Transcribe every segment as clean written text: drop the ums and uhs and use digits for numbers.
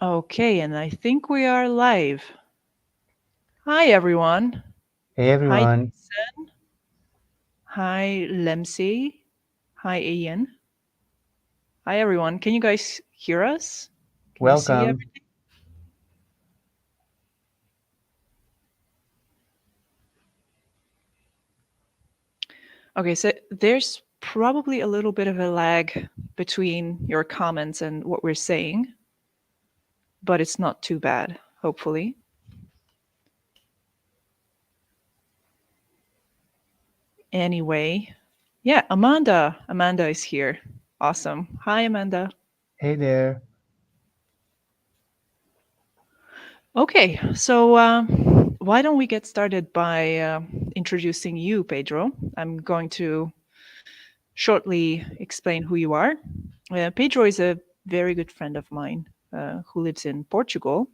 Okay, and I think we are live. Hi, everyone. Hey Hi, everyone, Jason. Hi, Lemsey. Hi, Ian. Hi, everyone. Can you guys hear us? Can you see welcome. everything? Okay, so there's probably a little bit of a lag between your comments and what we're saying, but it's not too bad, hopefully. Anyway, yeah, Amanda. Amanda is here. Awesome. Hi, Amanda. Hey there. Okay, so why don't we get started by introducing you, Pedro? I'm going to shortly explain who you are. Pedro is a very good friend of mine who lives in Portugal,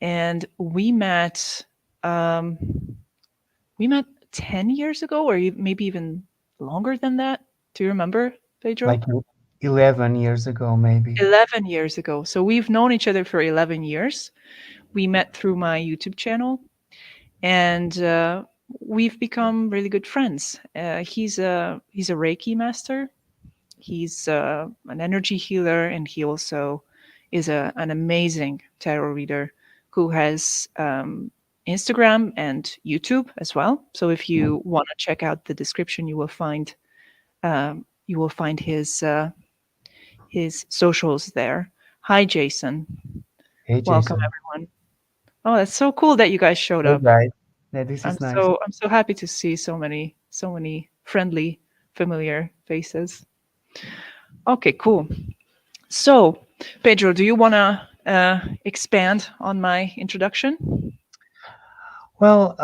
and um, we met 10 years ago, or maybe even longer than that. Do you remember, Pedro? Like 11 years ago, maybe. 11 years ago. So we've known each other for 11 years. We met through my YouTube channel, and we've become really good friends. He's a Reiki master. He's an energy healer, and he also is an amazing tarot reader who has Instagram and YouTube as well. So if Mm. you want to check out the description, you will find his socials there. Hi, Jason. Hey Welcome, Jason. everyone. Oh, that's so cool that you guys showed Hey up. guys. Yeah, this I'm is nice. so I'm so happy to see so many friendly, familiar faces. Okay, cool. So, Pedro, do you want to expand on my introduction? Well,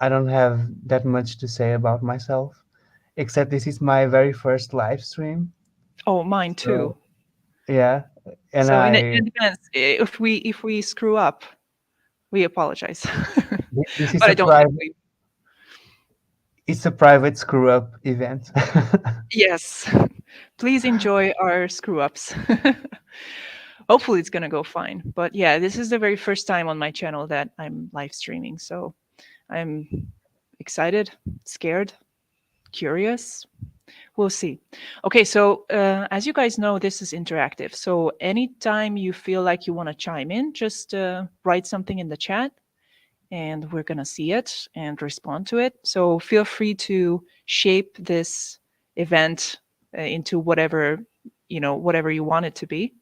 I don't have that much to say about myself, except this is my very first live stream. Oh, mine too. So, yeah, and So in advance, if we screw up, we apologize. this is But I a don't think private, we. it's a private screw up event. Yes, please enjoy our screw ups. Hopefully, it's gonna go fine. But yeah, this is the very first time on my channel that I'm live streaming, so I'm excited, scared, curious. We'll see. Okay, so as you guys know, this is interactive. So anytime you feel like you want to chime in, just write something in the chat and we're going to see it and respond to it. So feel free to shape this event into whatever you want it to be.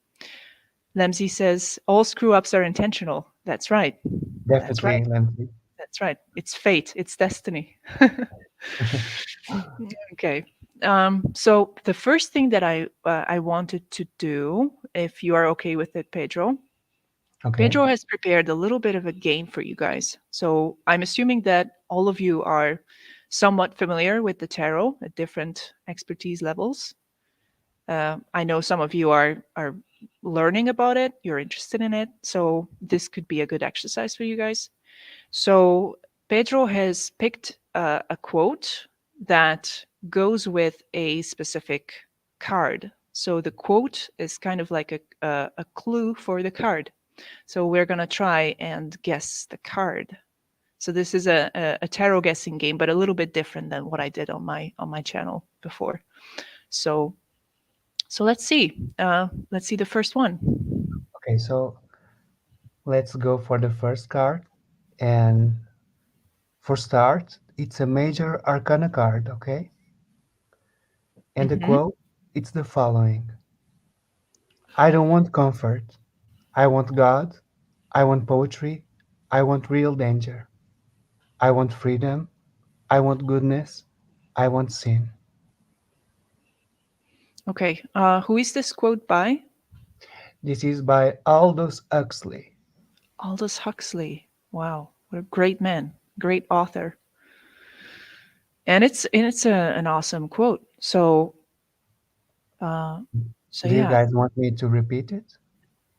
Lemsey says, all screw ups are intentional. That's right. That's right. Definitely, Lindsay. That's right. It's fate, it's destiny. Okay. So the first thing that I wanted to do, if you are okay with it, Pedro, Okay. Pedro has prepared a little bit of a game for you guys. So I'm assuming that all of you are somewhat familiar with the tarot at different expertise levels. I know some of you are learning about it. You're interested in it, so this could be a good exercise for you guys. So Pedro has picked a quote that goes with a specific card. So the quote is kind of like a clue for the card. So we're going to try and guess the card. So this is a tarot guessing game, but a little bit different than what I did on my channel before. So let's see the first one. Okay, so let's go for the first card. And for start, it's a major arcana card, okay? And the Hmm. quote, it's the following. I don't want comfort. I want God. I want poetry. I want real danger. I want freedom. I want goodness. I want sin. Okay, who is this quote by? This is by Aldous Huxley. Aldous Huxley. Wow, what a great man, great author. And it's an awesome quote. Uh, so Do you yeah, guys want me to repeat it?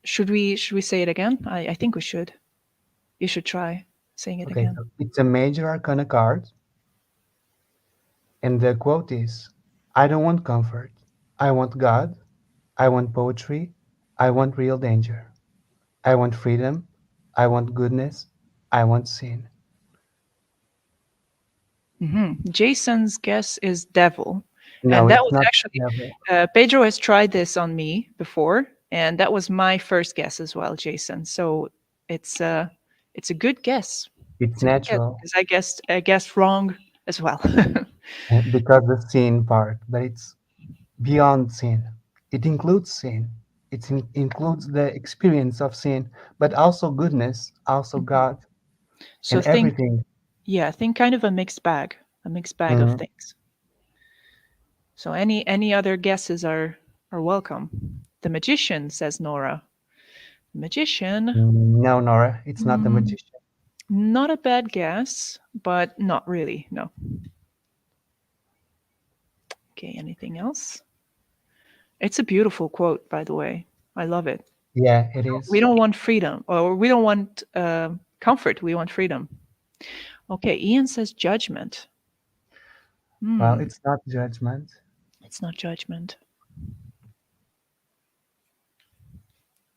should we say it again? I think we should. You should try saying it Okay, again. so it's a major arcana card, and the quote is I don't want comfort. I want God. I want poetry. I want real danger. I want freedom. I want goodness. I want sin. Jason's guess is devil. No, And that it's was not actually, devil. Pedro has tried this on me before. And that was my first guess as well, Jason. So it's a, it's a good guess. It's It's a good guess natural because I guessed wrong as well. because the sin part, but it's beyond sin. It includes sin. Includes the experience of sin, but also goodness, also God, So and think, everything. yeah, think kind of a mixed bag of Mm, things. So any other guesses are welcome. The magician, says Nora. Magician, no, Nora, it's not the mm, magician. not a bad guess, but not really. No. Okay, anything else? It's a beautiful quote, by the way. I love it. Yeah, it We is. don't want freedom, or we don't want comfort. We want freedom. Okay, Ian says judgment. Well, Hmm, it's not judgment. it's not judgment.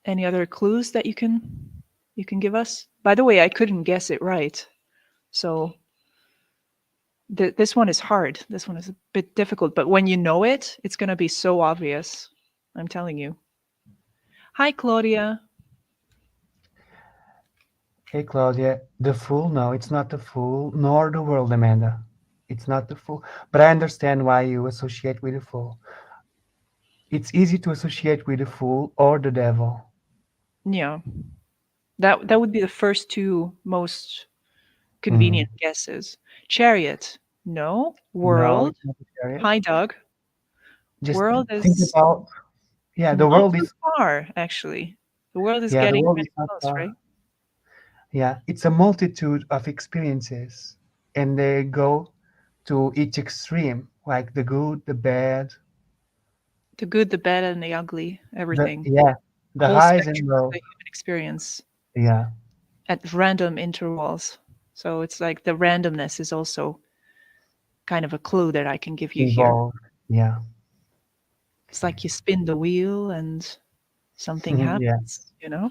Any other clues that you can give us? By the way, I couldn't guess it right, so this one is hard. This one is a bit difficult, but when you know it, it's going to be so obvious. I'm telling you. Hi, Claudia. Hey, Claudia, the fool? No, it's not the fool, nor the world, Amanda. It's not the fool. But I understand why you associate with the fool. It's easy to associate with the fool or the devil. Yeah, that would be the first two most Mm. convenient guesses. Chariot, no. No, World, it's not the chariot. hi, Doug. Just World think is about, yeah, the not world too is, far, actually. The world is yeah, the getting world is pretty not close, far. right? Yeah, it's a multitude of experiences, and they go to each extreme, like the good, the bad, The good, the bad, and the ugly, the everything. yeah, The the whole highs and spectrum of lows. the human experience Yeah, at random intervals. So it's like the randomness is also kind of a clue that I can give you here. involved. Yeah, It's like you spin the wheel and something yeah. happens, you know?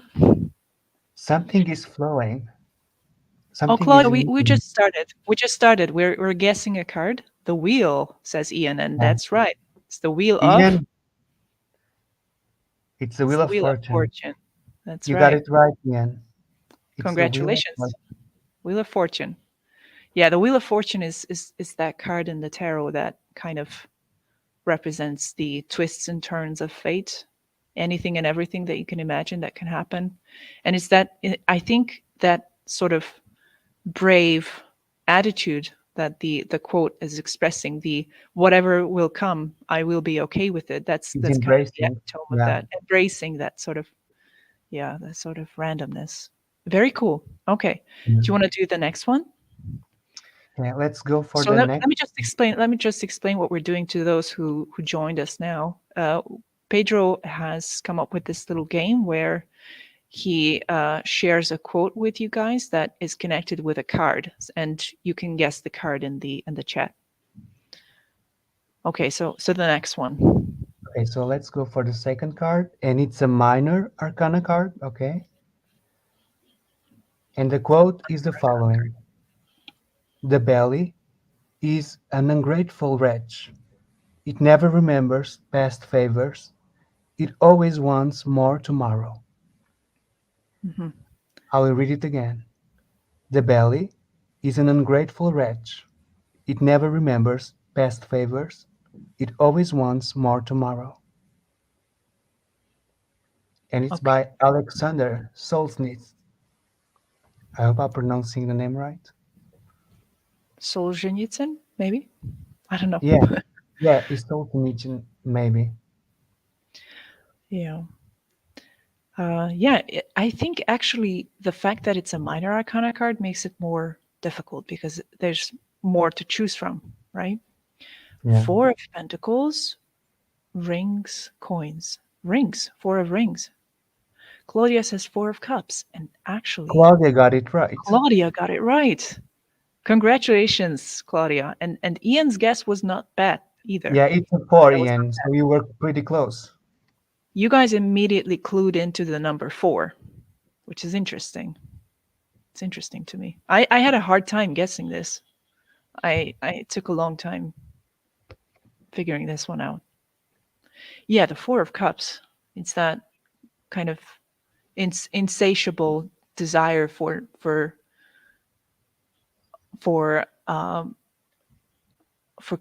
Something is flowing. Oh, Something Claudia, is we moving. just started. We just started. We're guessing a card. The wheel, says Ian, and Yeah. that's right. It's the wheel of Ian, it's the it's wheel the of wheel of fortune. fortune. That's You got right. it right, Ian. It's the wheel of Congratulations. fortune. Wheel of fortune. Yeah, the wheel of fortune is that card in the tarot that kind of represents the twists and turns of fate, anything and everything that you can imagine that can happen. And it's that I think that sort of brave attitude that the quote is expressing, the whatever will come, I will be okay with it. It's That's kind of the embracing. epitome of Yeah. that, embracing that sort of, yeah, that sort of randomness. Very cool. Okay. Do you Mm. want to do the next one? Yeah, let's go for So the let next. me just explain. Let me just explain what we're doing to those who joined us now. Pedro has come up with this little game where he shares a quote with you guys that is connected with a card, and you can guess the card in the chat. Okay, so the next one. Okay, so let's go for the second card, and it's a minor arcana card. Okay, and the quote is the following: "The belly is an ungrateful wretch. It never remembers past favors. It always wants more tomorrow." Hmm. I will read it again. The belly is an ungrateful wretch. It never remembers past favors. It always wants more tomorrow. And it's Okay, by Alexander Solzhenitsyn. I hope I'm pronouncing the name right. Solzhenitsyn, maybe. I don't know. Yeah, yeah, it's Solzhenitsyn, maybe. Yeah. Yeah, I think actually the fact that it's a minor arcana card makes it more difficult because there's more to choose from, right? Yeah. Four of Pentacles, rings, coins. Rings, four of rings. Claudia says four of cups, and actually, Claudia got it right. Claudia got it right. Congratulations, Claudia. And Ian's guess was not bad either. Yeah, it's a four, That was not Ian, so bad. you were pretty close. You guys immediately clued into the number four. which is interesting. It's interesting to me. I had a hard time guessing this. I took a long time figuring this one out. Yeah, the Four of Cups. It's that kind of insatiable desire for for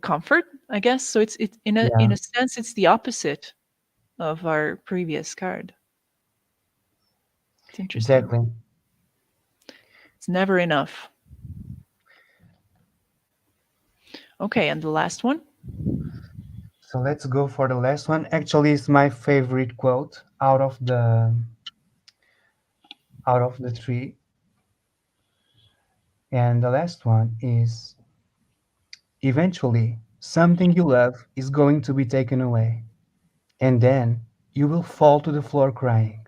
comfort, I guess. So it's in Yeah, a sense it's the opposite of our previous card. It's interesting. exactly. It's never enough. Okay, and the last one. So let's go for the last one. Actually, it's my favorite quote out of the three. And the last one is eventually something you love is going to be taken away. And then you will fall to the floor crying.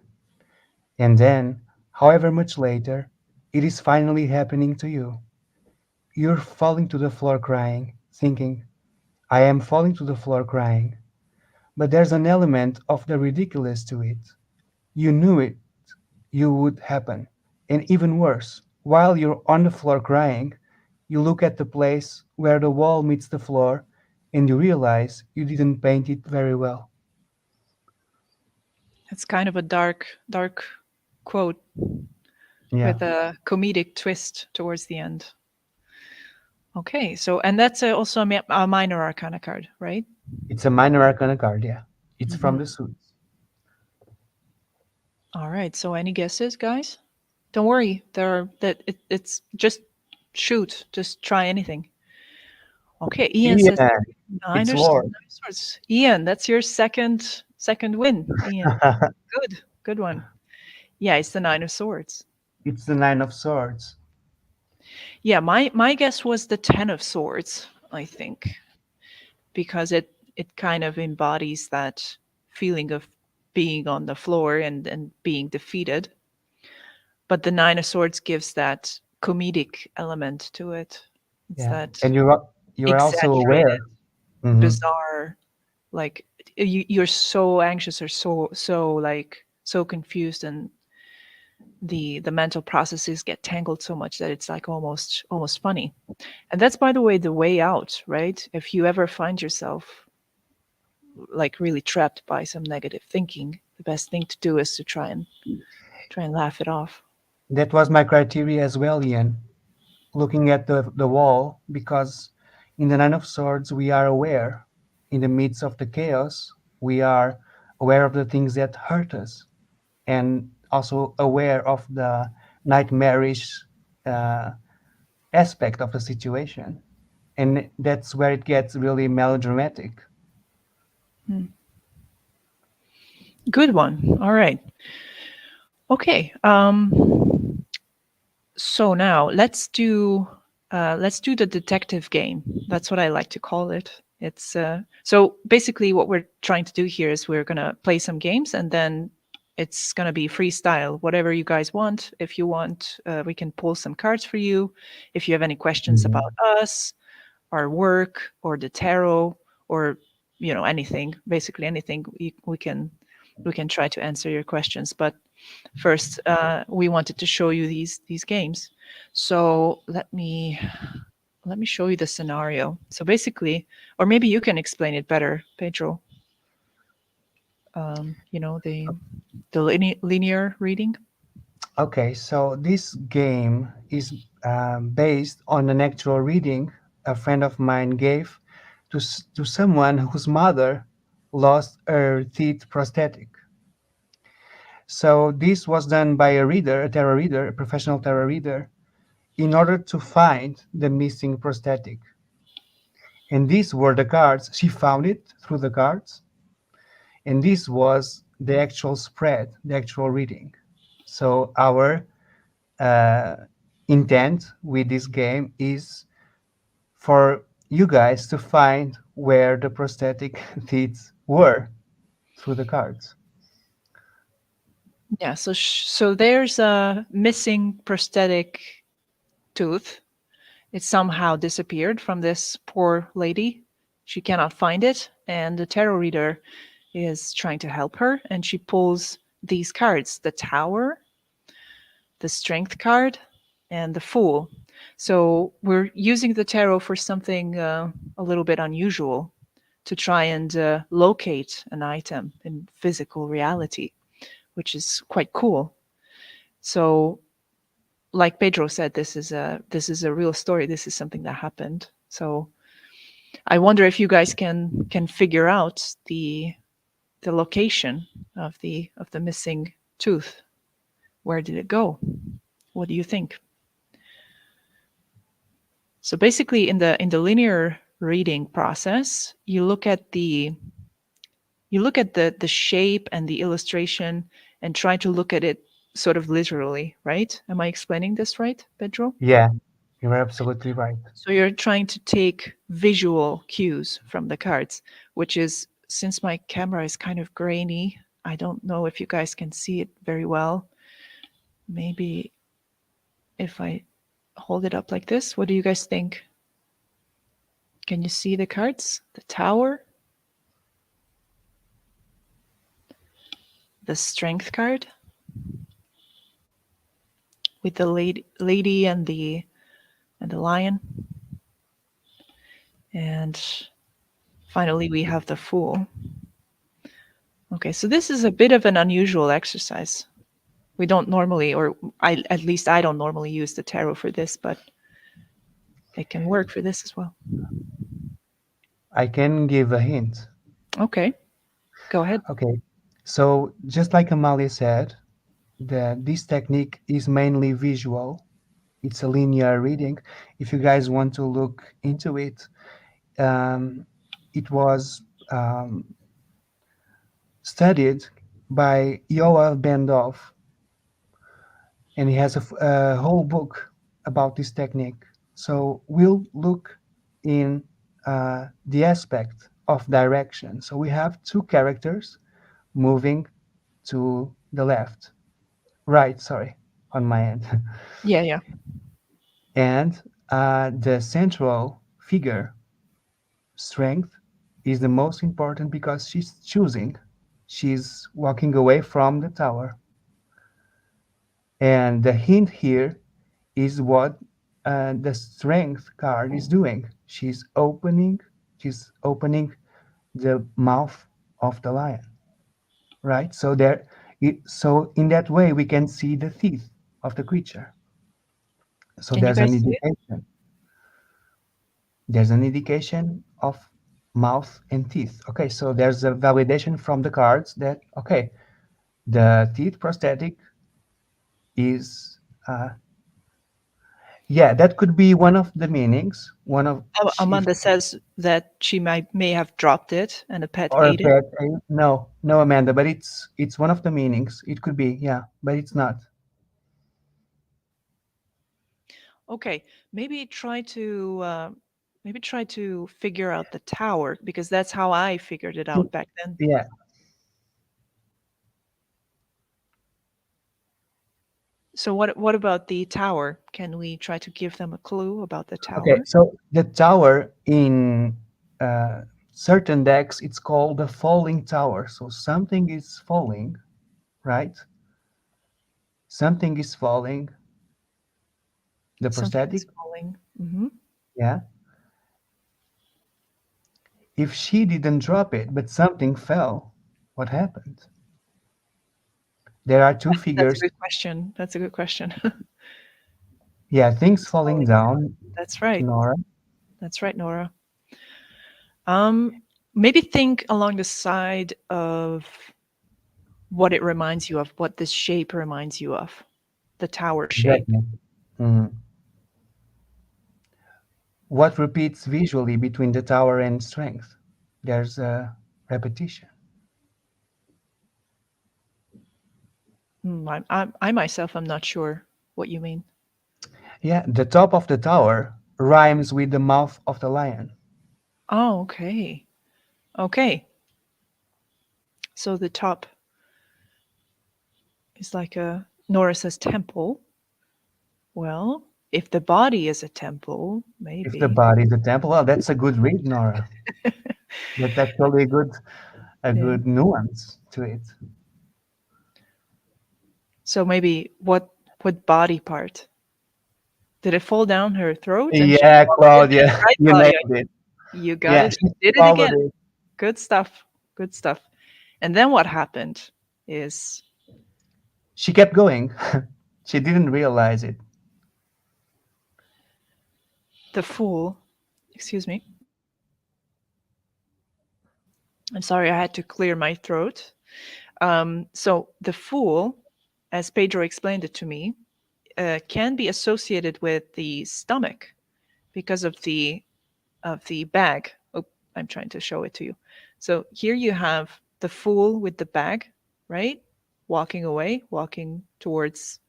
And then, however much later, it is finally happening to you. You're falling to the floor crying, thinking, I am falling to the floor crying. But there's an element of the ridiculous to it. You knew it you would happen. And even worse, while you're on the floor crying, you look at the place where the wall meets the floor and you realize you didn't paint it very well. It's kind of a dark quote Yeah, with a comedic twist towards the end. Okay, so and that's also a minor arcana card, right? it's a minor arcana card, yeah. It's from Hmm. the suits. All right. So any guesses, guys? Don't worry. It's just shoot. Just try anything. Okay. Ian says Yeah, nine it's of Lord. swords. Ian, that's your second win. Ian, good one. Yeah, it's the nine of swords. It's the Nine of Swords. Yeah, my guess was the ten of swords. I think because it kind of embodies that feeling of being on the floor and being defeated. But the nine of swords gives that comedic element to it. It's Yeah, that and you're also exaggerated, aware. Hmm. bizarre, like you're so anxious or so confused, and the mental processes get tangled so much that it's like almost funny. And that's, by the way, the way out, right? If you ever find yourself like really trapped by some negative thinking, the best thing to do is to try and laugh it off. That was my criteria as well, Ian. Looking at the wall, because in the Nine of Swords, we are aware. In the midst of the chaos, we are aware of the things that hurt us and also aware of the nightmarish uh, aspect of the situation. And that's where it gets really melodramatic. Hmm. Good one. All right. Okay. So now let's do the detective game. That's what I like to call it. It's so basically what we're trying to do here is we're gonna play some games, and then it's gonna be freestyle, whatever you guys want. If you want, we can pull some cards for you. If you have any questions Mhm. about us, our work, or the tarot, or anything, basically anything, we can try to answer your questions. But first, we wanted to show you these games. So let me show you the scenario. So basically, or maybe you can explain it better, Pedro. The linear reading. Okay, so this game is based on an actual reading a friend of mine gave to someone whose mother lost her teeth prosthetic. So this was done by a reader, a tarot reader, a professional tarot reader, in order to find the missing prosthetic. And these were the cards. She found it through the cards, and this was the actual spread, the actual reading. So our uh, intent with this game is for you guys to find where the prosthetic teeth were through the cards. Yeah. So there's a missing prosthetic tooth. It somehow disappeared from this poor lady. She cannot find it, and the tarot reader is trying to help her, and she pulls these cards: the Tower, the Strength card, and the Fool. So we're using the tarot for something a little bit unusual to try and locate an item in physical reality, which is quite cool. So, like Pedro said, this is a real story. This is something that happened. So I wonder if you guys can figure out the location of the missing tooth. Where did it go? What do you think? So basically, in the linear reading process, you look at the shape and the illustration and try to look at it sort of literally, right? Am I explaining this right, Pedro? Yeah, you're absolutely right. So you're trying to take visual cues from the cards, which is, since my camera is kind of grainy, I don't know if you guys can see it very well. Maybe if I hold it up like this, what do you guys think? Can you see the cards? The Tower, the Strength card with the lady and the lion, and finally we have the Fool. Okay, so this is a bit of an unusual exercise. We don't normally, or at least I don't normally use the tarot for this, but it can work for this as well. I can give a hint. Okay, go ahead. Okay, so just like Amalia said, this technique is mainly visual. It's a linear reading. If you guys want to look into it, um, it was um, studied by Yoav Bendov, and he has a whole book about this technique. So we'll look in the aspect of direction. So we have two characters moving to the left, right, sorry, on my end. Yeah, yeah. And the central figure, strength, is the most important because she's choosing. She's walking away from the tower. And the hint here is what the strength card is doing. She's opening the mouth of the lion, right? So in that way we can see the teeth of the creature. So Can you there's guys an see it? indication. There's an indication of mouth and teeth. Okay, so there's a validation from the cards that okay, the teeth prosthetic is yeah, that could be one of the meanings. One of if Amanda says that she may have dropped it and a pet or a ate it. pet. No, no, Amanda, but it's one of the meanings. It could be, yeah, but it's not. Okay, maybe try to figure out the tower, because that's how I figured it out back then. Yeah. So what about the tower? Can we try to give them a clue about the Okay. tower? So the tower in certain decks, it's called the falling tower. So something is falling, right? Something is falling. The Something prosthetic, is falling. Hmm. yeah. If she didn't drop it, but something fell, what happened? There are two That's a figures. good question. That's a good question. Yeah, things It's falling falling down. down, That's right. Nora. That's right, Nora. Um, Maybe think along the side of what it reminds you of, what this shape reminds you of, the tower shape. Exactly. Mhm. What repeats visually between the tower and strength? There's a repetition. I myself am not sure what you mean. Yeah, the top of the tower rhymes with the mouth of the lion. Oh, okay. Okay. So the top is like a Nora says temple. Well, if the body is a temple, If the maybe. body is a temple, well, that's a good read, Nora. That's actually a Yeah. good nuance to it. So maybe What body part? Did it fall down her throat and she Yeah, swallowed it? That's Claudia, right, you Claudia. nailed it. You got Yeah, it. she You did it swallowed again. it. Good stuff. Good stuff. And then what happened is She kept going. She didn't realize it. the fool, excuse me. I'm sorry, I had to clear my throat. So the fool, as Pedro explained it to me, can be associated with the stomach because of the bag. Oh, I'm trying to show it to you. So here you have the fool with the bag, right? Walking away, walking towards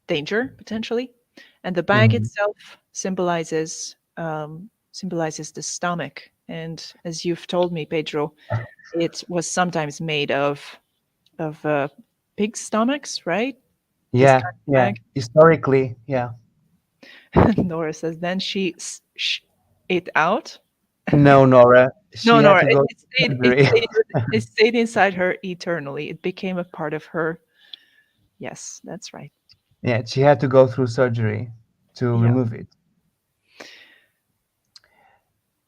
danger potentially, and the bag Mhm. itself symbolizes the stomach. And as you've told me, Pedro, it was sometimes made of pig stomachs, right? This Yeah, kind of yeah. bag. Historically, yeah. Nora says then she ate out. No, Nora, No, she had Nora, to go to surgery. it stayed inside her eternally. It became a part of her. Yes, that's right. Yeah, she had to go through surgery to Yeah. remove it.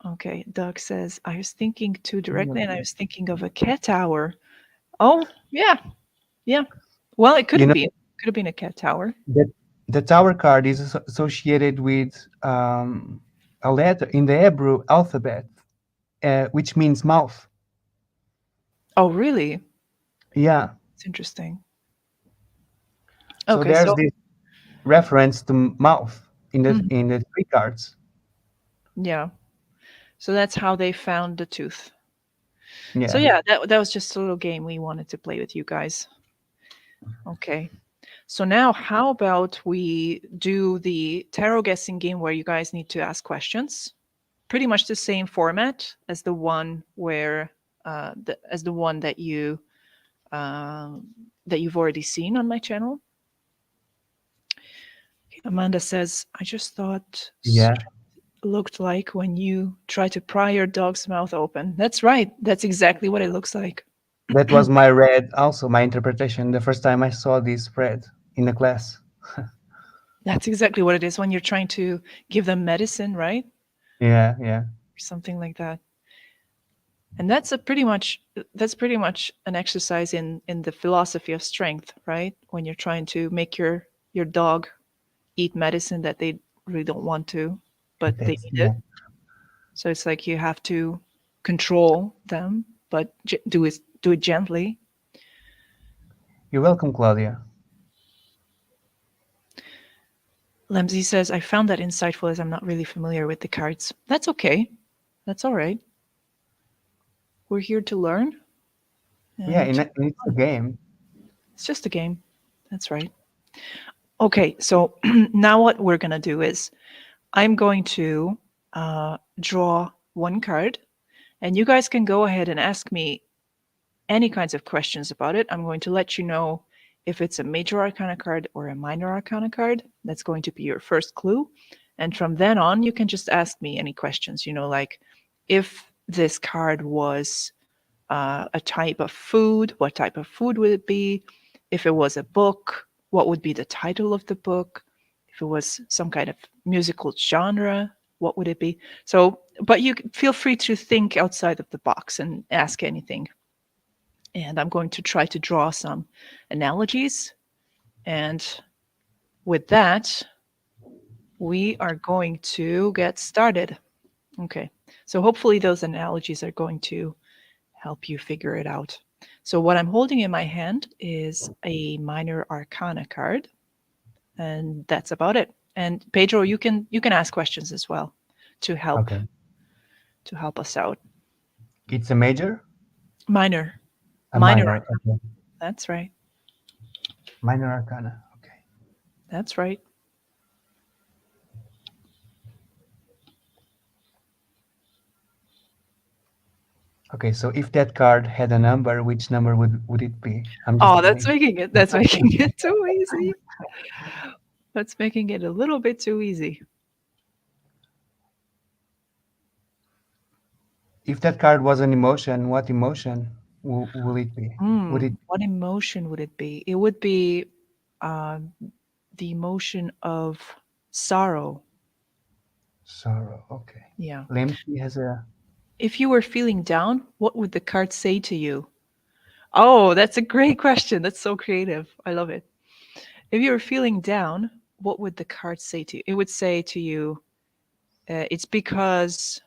Okay. Doug says I was thinking too directly, and I was thinking of a cat tower. Oh, yeah, yeah. Well, it could You have know, been. Could have been a cat tower. the tower card is associated with a letter in the Hebrew alphabet, which means mouth. Oh, really? Yeah. It's interesting. So Okay, there's so this reference to mouth mhm, in the three cards. yeah. So that's how they found the tooth. So Yeah. yeah, that was just a little game we wanted to play with you guys. Okay. So now how about we do the tarot guessing game where you guys need to ask questions? Pretty much the same format as the one where as the one that you've already seen on my channel. Amanda says, I just thought Yeah. looked like when you try to pry your dog's mouth open. That's right. That's exactly what it looks like. That was my read, also my interpretation, the first time I saw this spread in a class. That's exactly what it is when you're trying to give them medicine, right? Yeah, yeah. Or something like that. And that's pretty much an exercise in the philosophy of strength, right? When you're trying to make your dog eat medicine that they really don't want to, but they That's need it. yeah. So it's like you have to control them, but do it gently. You're welcome, Claudia. Lemsey says, I found that insightful as I'm not really familiar with the cards. That's okay. That's all right. We're here to learn Yeah, and to and it's a game. it's just a game. That's right. Okay, so now what we're going to do is I'm going to draw one card, and you guys can go ahead and ask me any kinds of questions about it. I'm going to let you know if it's a major arcana card or a minor arcana card. That's going to be your first clue. And from then on, you can just ask me any questions, like if this card was a type of food, what type of food would it be? If it was a book, what would be the title of the book? If it was some kind of musical genre, what would it be? So, but you feel free to think outside of the box and ask anything. And I'm going to try to draw some analogies. And with that, we are going to get started. Okay. So hopefully those analogies are going to help you figure it out. So what I'm holding in my hand is a minor arcana card, and that's about it. And Pedro, you can ask questions as well to Okay. help us out. It's a major, Minor, a minor. minor. Okay. That's right. Minor arcana. Okay. That's right. Okay, so if that card had a number, which number would it be? I'm just Oh, that's kidding. making it that's making it too easy. That's making it a little bit too easy. If that card was an emotion, what emotion will it be? Would it What emotion would it be? It would be. uh, the emotion of sorrow. Sorrow. Okay. Yeah. Lemty has a If you were feeling down, what would the card say to you? Oh, that's a great question. That's so creative. I love it. If you were feeling down, what would the card say to you? It would say to you, it's because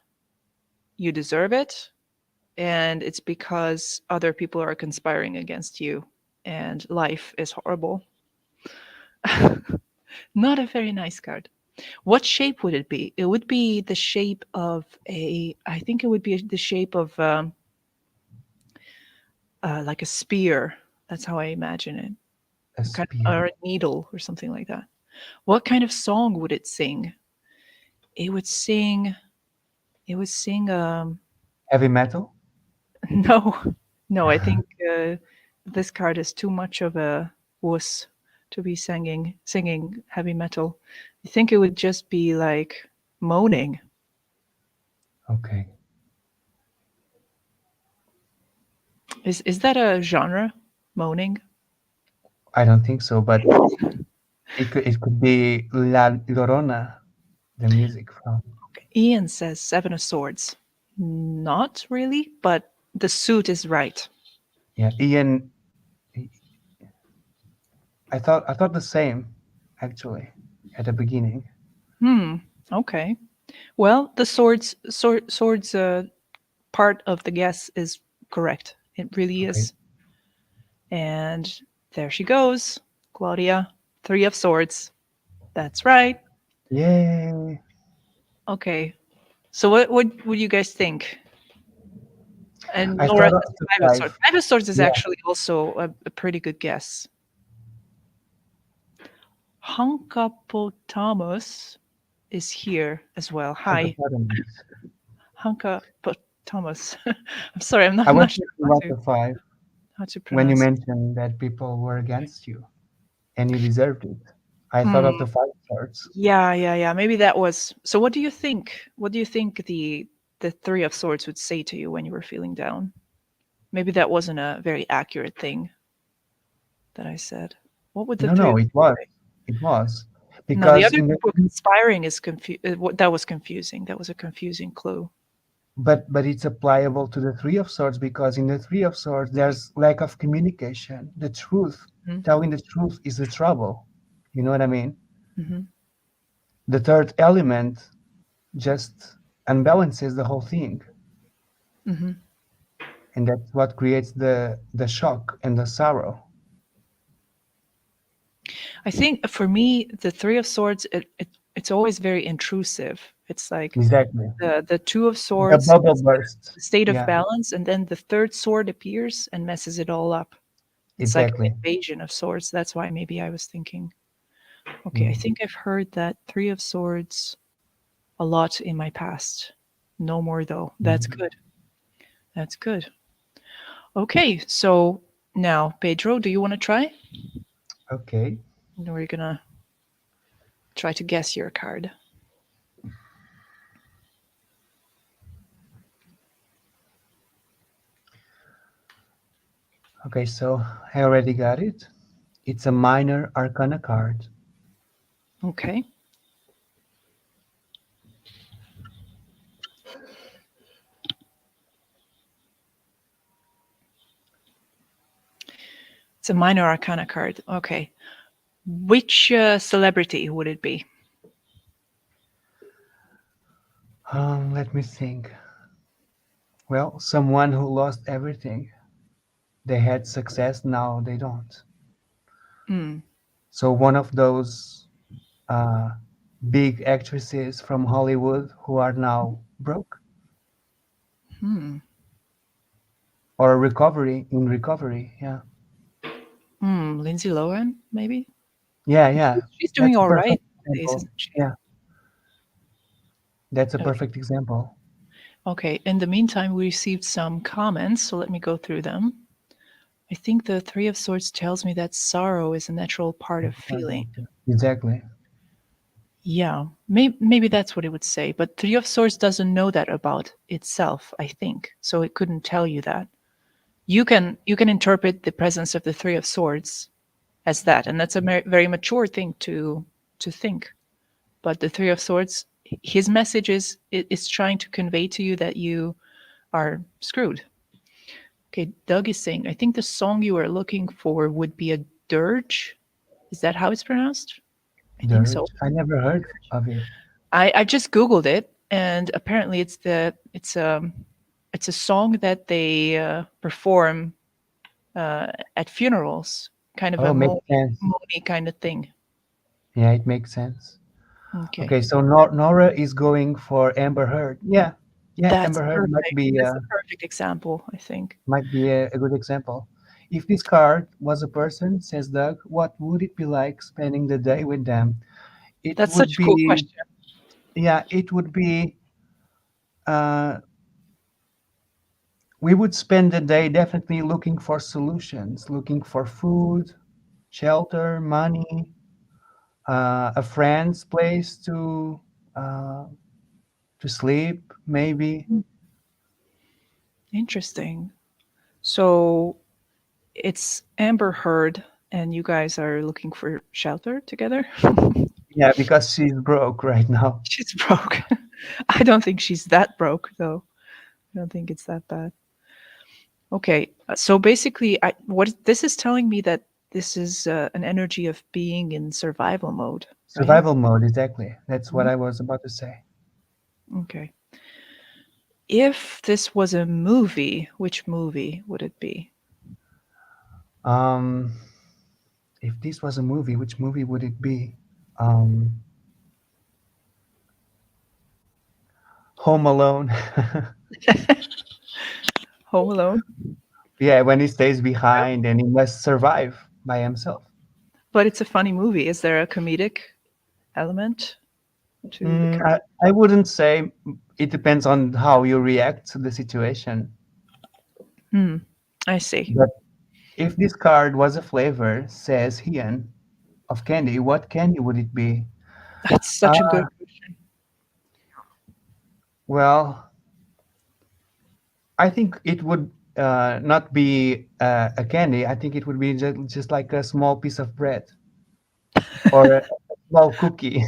you deserve it, and it's because other people are conspiring against you, and life is horrible. Not a very nice card. What shape would it be? It would be the shape of a, I think it would be the shape of like a spear. That's how I imagine it. Kind of, spear. or a needle or something like that. What kind of song would it sing? It would sing, it would sing, Heavy metal? no, no, I think this card is too much of a wuss to be singing heavy metal. I think it would just be like moaning. Okay. Is that a genre? Moaning? I don't think so, but it could be La Llorona, the music from. Ian says Seven of Swords. Not really, but the suit is right. Yeah, Ian. I thought the same, actually, at the beginning. Hmm. Okay. Well, the swords part of the guess is correct. It really Okay. is. And there she goes, Claudia. Three of Swords. That's right. Yay! Okay. So what would you guys think? And I Nora thought of says the Five of Swords. five. Five of Swords is Yeah, actually also a pretty good guess. Hunkapotamus is here as well. Hi, hippopotamus. Hunkapotamus. I'm sorry, I'm not, I I'm was not sure thinking about the five how to when you pronounce. mentioned that people were against you and you deserved it. I thought Hmm. of the five swords. Yeah, yeah, yeah. Maybe that was. So, what do you think? What do you think the Three of Swords would say to you when you were feeling down? Maybe that wasn't a very accurate thing that I said. What would the No, Three no, of it Swords was. say? It was No, the because other in the people conspiring is that was confusing. That was a confusing clue. but it's applicable to the three of swords because in the three of swords there's lack of communication. The truth, Hmm. telling the truth is the trouble. You know what I mean? Hmm. The third element just unbalances the whole thing, Hmm. and that's what creates the shock and the sorrow. I think for me, the Three of Swords, it's always very intrusive. It's like Exactly. the Two of The Swords bubble is bursts. the state of Yeah, balance, and then the third sword appears and messes it all up. It's like an exactly. invasion of swords. That's why maybe I was thinking, okay, I Mm. think I've heard that Three of Swords a lot in my past. No more though. That's Mm. good. That's good. Okay, so now, Pedro, do you want to try? Okay. We're gonna try to guess your card. Okay, so I already got it. It's a minor arcana card. Okay. It's a minor arcana card. Okay. Which celebrity would it be? Let me think. Well, someone who lost everything. They had success, now they don't. Hmm. So one of those uh, big actresses from Hollywood who are now broke Hmm. or recovery. Yeah, Hmm. Lindsay Lohan, maybe? yeah, yeah. She's doing That's a all right perfect these days, example. isn't she? Yeah, that's a Okay. perfect example. Okay. In the meantime, we received some comments, so let me go through them. I think the Three of Swords tells me that sorrow is a natural part of feeling. Exactly. Yeah, maybe that's what it would say. But Three of Swords doesn't know that about itself, I think. So it couldn't tell you that. You can interpret the presence of the Three of Swords as that, and that's a very mature thing to think. But the Three of Swords, his message is trying to convey to you that you are screwed. Okay, Doug is saying, I think the song you are looking for would be a dirge. Is that how it's pronounced? I think so. Dirt. I never heard of it. I just googled it, and apparently it's a song that they perform at funerals, kind of a Oh, makes sense. moany kind of thing. Yeah, it makes sense. Okay, Okay, so Nora is going for Amber Heard. Yeah, yeah, that's Amber Heard perfect. That's the perfect example, I think. might be a good example. If this card was a person, says Doug, what would it be like spending the day with them? It That's such would a cool be, question. yeah, it would be. Uh, we would spend the day definitely looking for solutions, looking for food, shelter, money, a friend's place uh, to sleep, maybe. Interesting. So it's Amber Heard, and you guys are looking for shelter together. Yeah, because she's broke right now. She's broke. I don't think she's that broke, though. I don't think it's that bad. Okay, so basically, what this is telling me that this is an energy of being in survival mode, right? Survival mode, exactly. That's what Mhm. I was about to say. Okay. If this was a movie, which movie would it be? Um, if this was a movie, which movie would it be? Um, Home Alone. Home Alone. Yeah, when he stays behind and he must survive by himself. But it's a funny movie. Is there a comedic element to the character? I wouldn't say it depends on how you react to the situation. Hmm. I see. But if this card was a flavor, says Ian, of candy, what candy would it be? That's such a good Uh, question. well, I think it would not be a candy. I think it would be just like a small piece of bread or a small cookie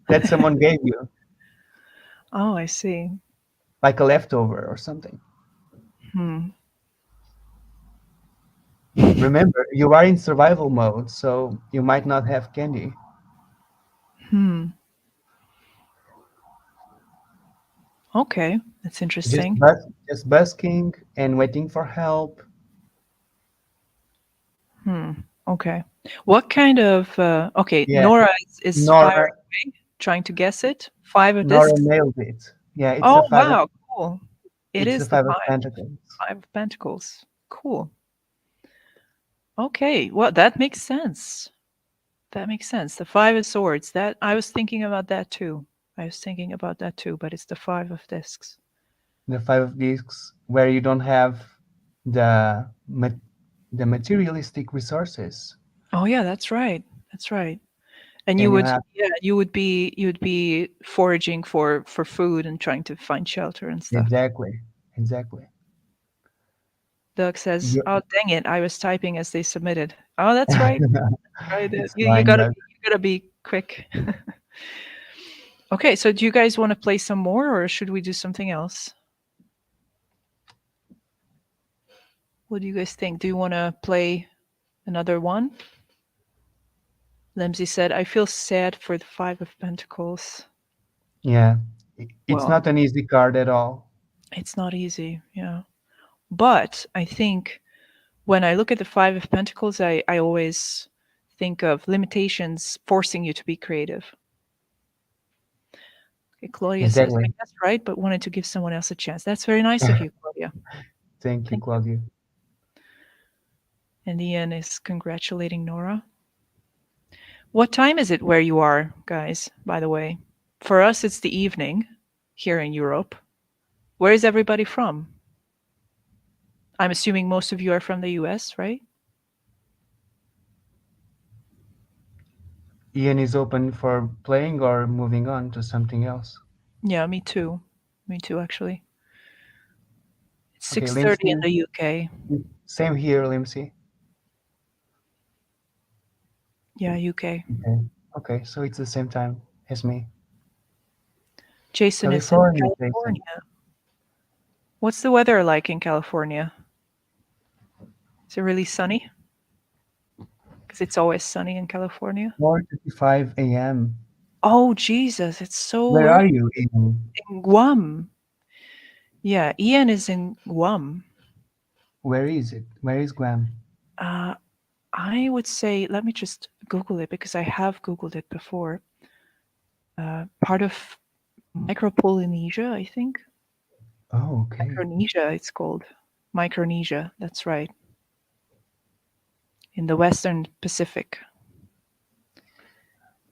that someone gave you, Oh, I see. like a leftover or something. Hmm. Remember, you are in survival mode, so you might not have candy. Hmm. Okay, that's Just interesting. just busking and waiting for help. Hmm. Okay. What kind of okay, Yeah, Nora is firing Nora away, trying to guess it. Five of Nora discs. nailed it. Yeah, Oh wow, cool. It it's the is the five of five. pentacles. Five of Pentacles. Cool. Okay. Well, that makes sense. That makes sense. The Five of Swords. That I was thinking about that too. I was thinking about that too, but it's the Five of Discs. The five of discs where you don't have the the materialistic resources, Oh yeah, that's right. That's right. And you and you would, have yeah, you would be foraging for food and trying to find shelter and stuff. exactly, exactly. Doug says, You, "Oh dang it, I was typing as they submitted." Oh, that's right. Right. it's You fine, gotta Doug. you gotta be quick. Okay, so do you guys want to play some more, or should we do something else? What do you guys think? Do you want to play another one? Lemsey said, "I feel sad for the Five of Pentacles." Yeah, it's Well, not an easy card at all. it's not easy, yeah. But I think when I look at the Five of Pentacles, I always think of limitations forcing you to be creative. Okay, Claudia says, I Exactly. guess right, but wanted to give someone else a chance. That's very nice of you, Claudia. Thank you, Thank you. Claudia. And Ian is congratulating Nora. What time is it where you are, guys, by the way? For us, it's the evening here in Europe. Where is everybody from? I'm assuming most of you are from the US, right? Ian is open for playing or moving on to something else. Yeah, me too. Me too, actually. It's Okay, 6:30 in Lindsay, the UK. same here, Lindsay. Yeah, UK. Okay. Okay, so it's the same time as me. Jason is in California, Jason. California. What's the weather like in California? Is it really sunny? Because it's always sunny in California. 4:55 a.m. Oh, Jesus, it's so Where early are you in? in Guam. Yeah, Ian is in Guam. Where is it? Where is Guam? Uh, I would say, let me just Google it because I have Googled it before. Part of Micropolynesia, I think. Oh, okay. Micronesia, it's called. Micronesia, that's right. In the Western Pacific.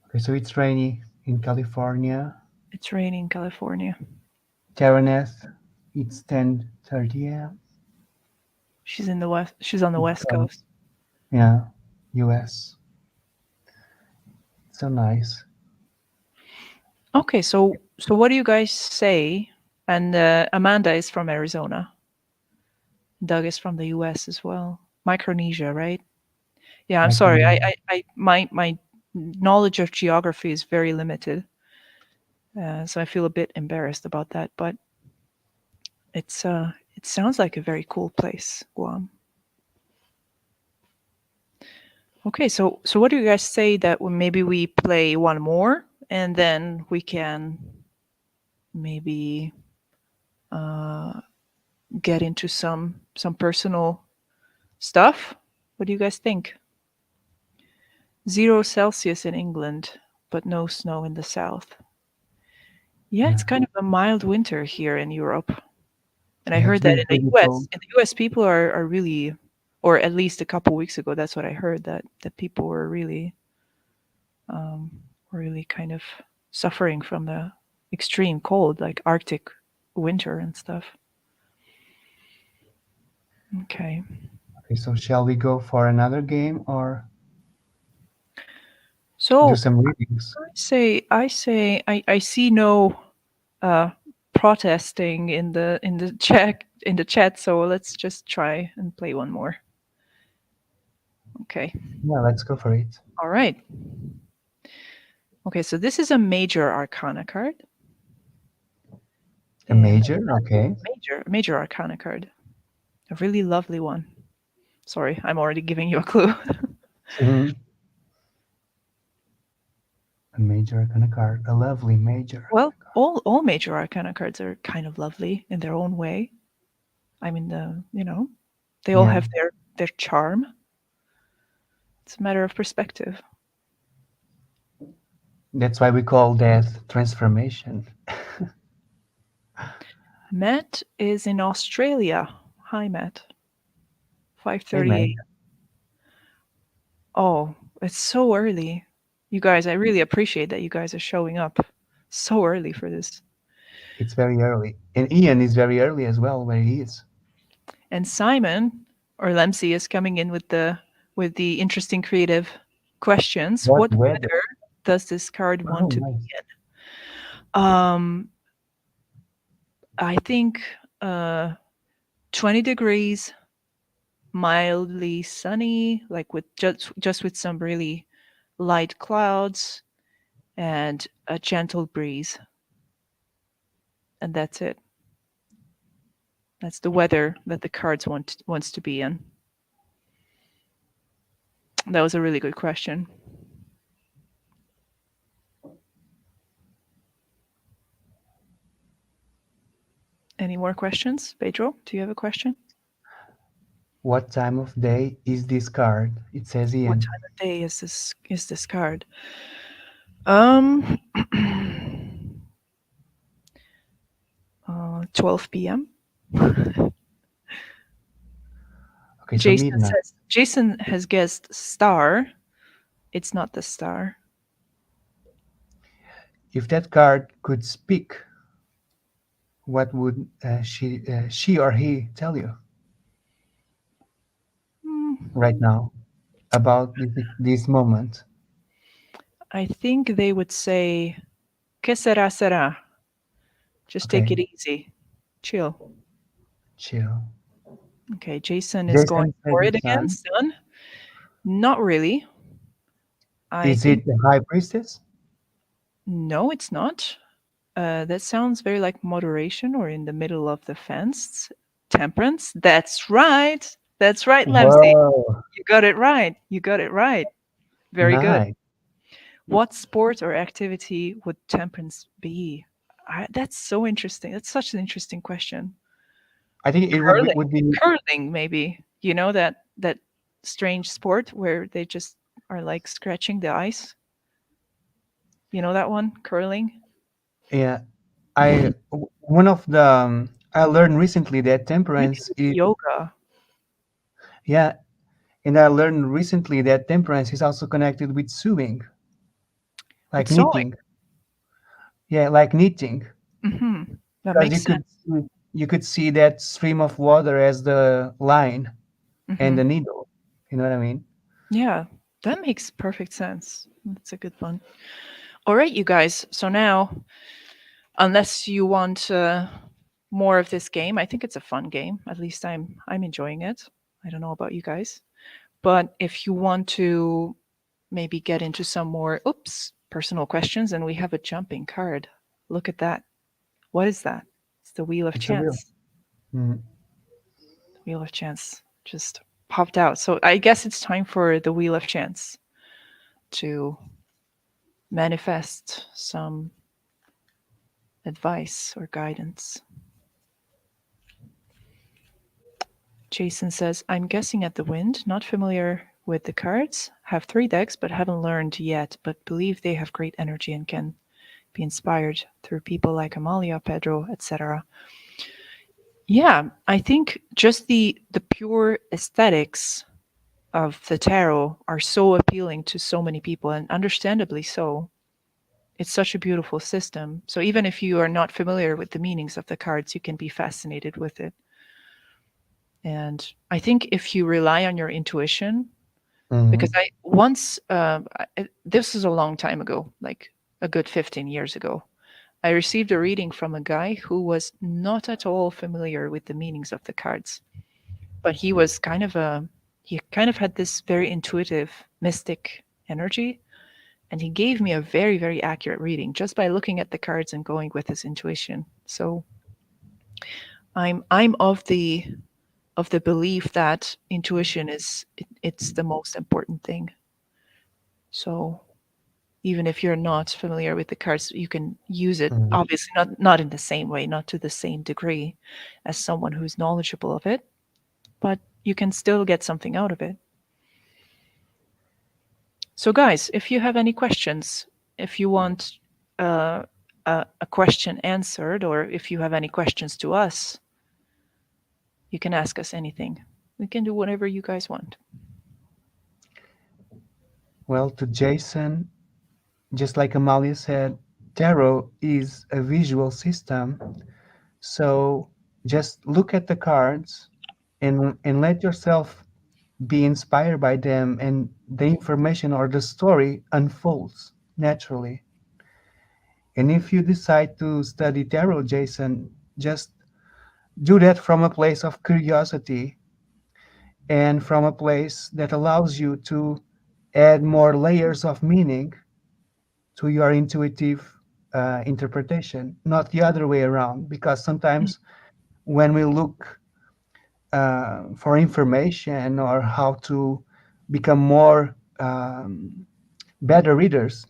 Okay, so it's rainy in California. It's raining in California. Terraneth, it's 10:30 a.m. She's in the west. She's on the East West Coast. Coast. Yeah, US. So nice. Okay, so what do you guys say? And Amanda is from Arizona. Doug is from the U.S. as well. Micronesia, right? Yeah, I'm sorry. Micronesia. My knowledge of geography is very limited, so I feel a bit embarrassed about that. But it sounds like a very cool place, Guam. Okay, so what do you guys say that maybe we play one more and then we can maybe uh, get into some personal stuff? What do you guys think? 0 Celsius in England, but no snow in the south. Yeah, Yeah. it's kind of a mild winter here in Europe. And I Yeah, it's heard that been pretty cold. In the US people are really, or at least a couple weeks ago, that's what I heard, that people were um, really kind of suffering from the extreme cold, like Arctic winter and stuff. Okay. Okay, so shall we go for another game or do So some readings? I see no uh, protesting in the chat. So let's just try and play one more. Okay. Yeah, let's go for it. All right. Okay. So this is a major arcana card, A and major, okay. major arcana card, a really lovely one. Sorry, I'm already giving you a clue. Mhm. A major arcana card. A lovely major Well, arcana card. all major arcana cards are kind of lovely in their own way. I mean, they all Yeah, have their charm. It's a matter of perspective. that's why we call that transformation. Matt is in Australia. Hi, Matt. Hey 5:38. man, Oh, it's so early. You guys, I really appreciate that you guys are showing up so early for this. it's very early. And Ian is very early as well, where he is. And Simon or Lemsey is coming in with the interesting creative questions. What What weather? weather does this card Oh, want to be nice. in? I think 20 degrees, mildly sunny, like with just with some really light clouds and a gentle breeze, and that's it. That's the weather that the cards wants to be in. That was a really good question. Any more questions? Pedro, do you have a question? What time of day is this card? It says What Ian. time of day is this card? Um 12 p.m. Okay, so midnight. Jason has guessed star. It's not the star. If that card could speak, what would she or he tell you right Hmm. now about this moment? I think they would say, "Que sera sera." Just take Okay, it easy. Chill. chill. Okay, Jason is going Jason said for the it again, sun. son. Not really. I Is think it the High Priestess? no, it's not. That sounds very like moderation or in the middle of the fence. Temperance. That's right. That's right, Lemsey. Whoa, You got it right. You got it right. Very good. nice. What sport or activity would temperance be? That's so interesting. That's such an interesting question. I think it Curling. would be, Curling, maybe. You know that strange sport where they just are like scratching the ice. You know that one? Curling. yeah. One of the I learned recently that Maybe temperance with is, yoga. yeah, and I learned recently that temperance is also connected with sewing, With like sewing. knitting. Yeah, like knitting, That because makes sense. you could see that stream of water as the line and Hmm. the needle. You know what I mean? Yeah, that makes perfect sense. That's a good one. All right, you guys. So now, unless you want more of this game, I think it's a fun game. At least I'm enjoying it. I don't know about you guys, but if you want to maybe get into some more personal questions, and we have a jumping card. Look at that. What is that? It's the Wheel of It's a real. Chance. Mm. The Wheel of Chance just popped out. So I guess it's time for the Wheel of Chance to manifest some advice or guidance. Jason says, I'm guessing at the wind, not familiar with the cards. Have three decks, but haven't learned yet, but believe they have great energy and can be inspired through people like Amalia, Pedro, etc. Yeah, I think just the pure aesthetics of the tarot are so appealing to so many people, and understandably so. It's such a beautiful system. So even if you are not familiar with the meanings of the cards, you can be fascinated with it. And I think if you rely on your intuition, because Hmm. I once, this is a long time ago, like a good 15 years ago, I received a reading from a guy who was not at all familiar with the meanings of the cards, but he kind of had this very intuitive, mystic energy. And he gave me a very, very accurate reading just by looking at the cards and going with his intuition. So I'm of the belief that intuition it's the most important thing. So even if you're not familiar with the cards, you can use it. Hmm. Obviously, not in the same way, not to the same degree as someone who's knowledgeable of it, but you can still get something out of it. So, guys, if you have any questions, if you want uh, a question answered, or if you have any questions to us, you can ask us anything. We can do whatever you guys want. Well, to Jason, just like Amalia said, tarot is a visual system. So just look at the cards and let yourself be inspired by them, and the information or the story unfolds naturally. And if you decide to study tarot, Jason, just do that from a place of curiosity and from a place that allows you to add more layers of meaning to your intuitive interpretation, not the other way around. Because sometimes when we look for information or how to become more better readers,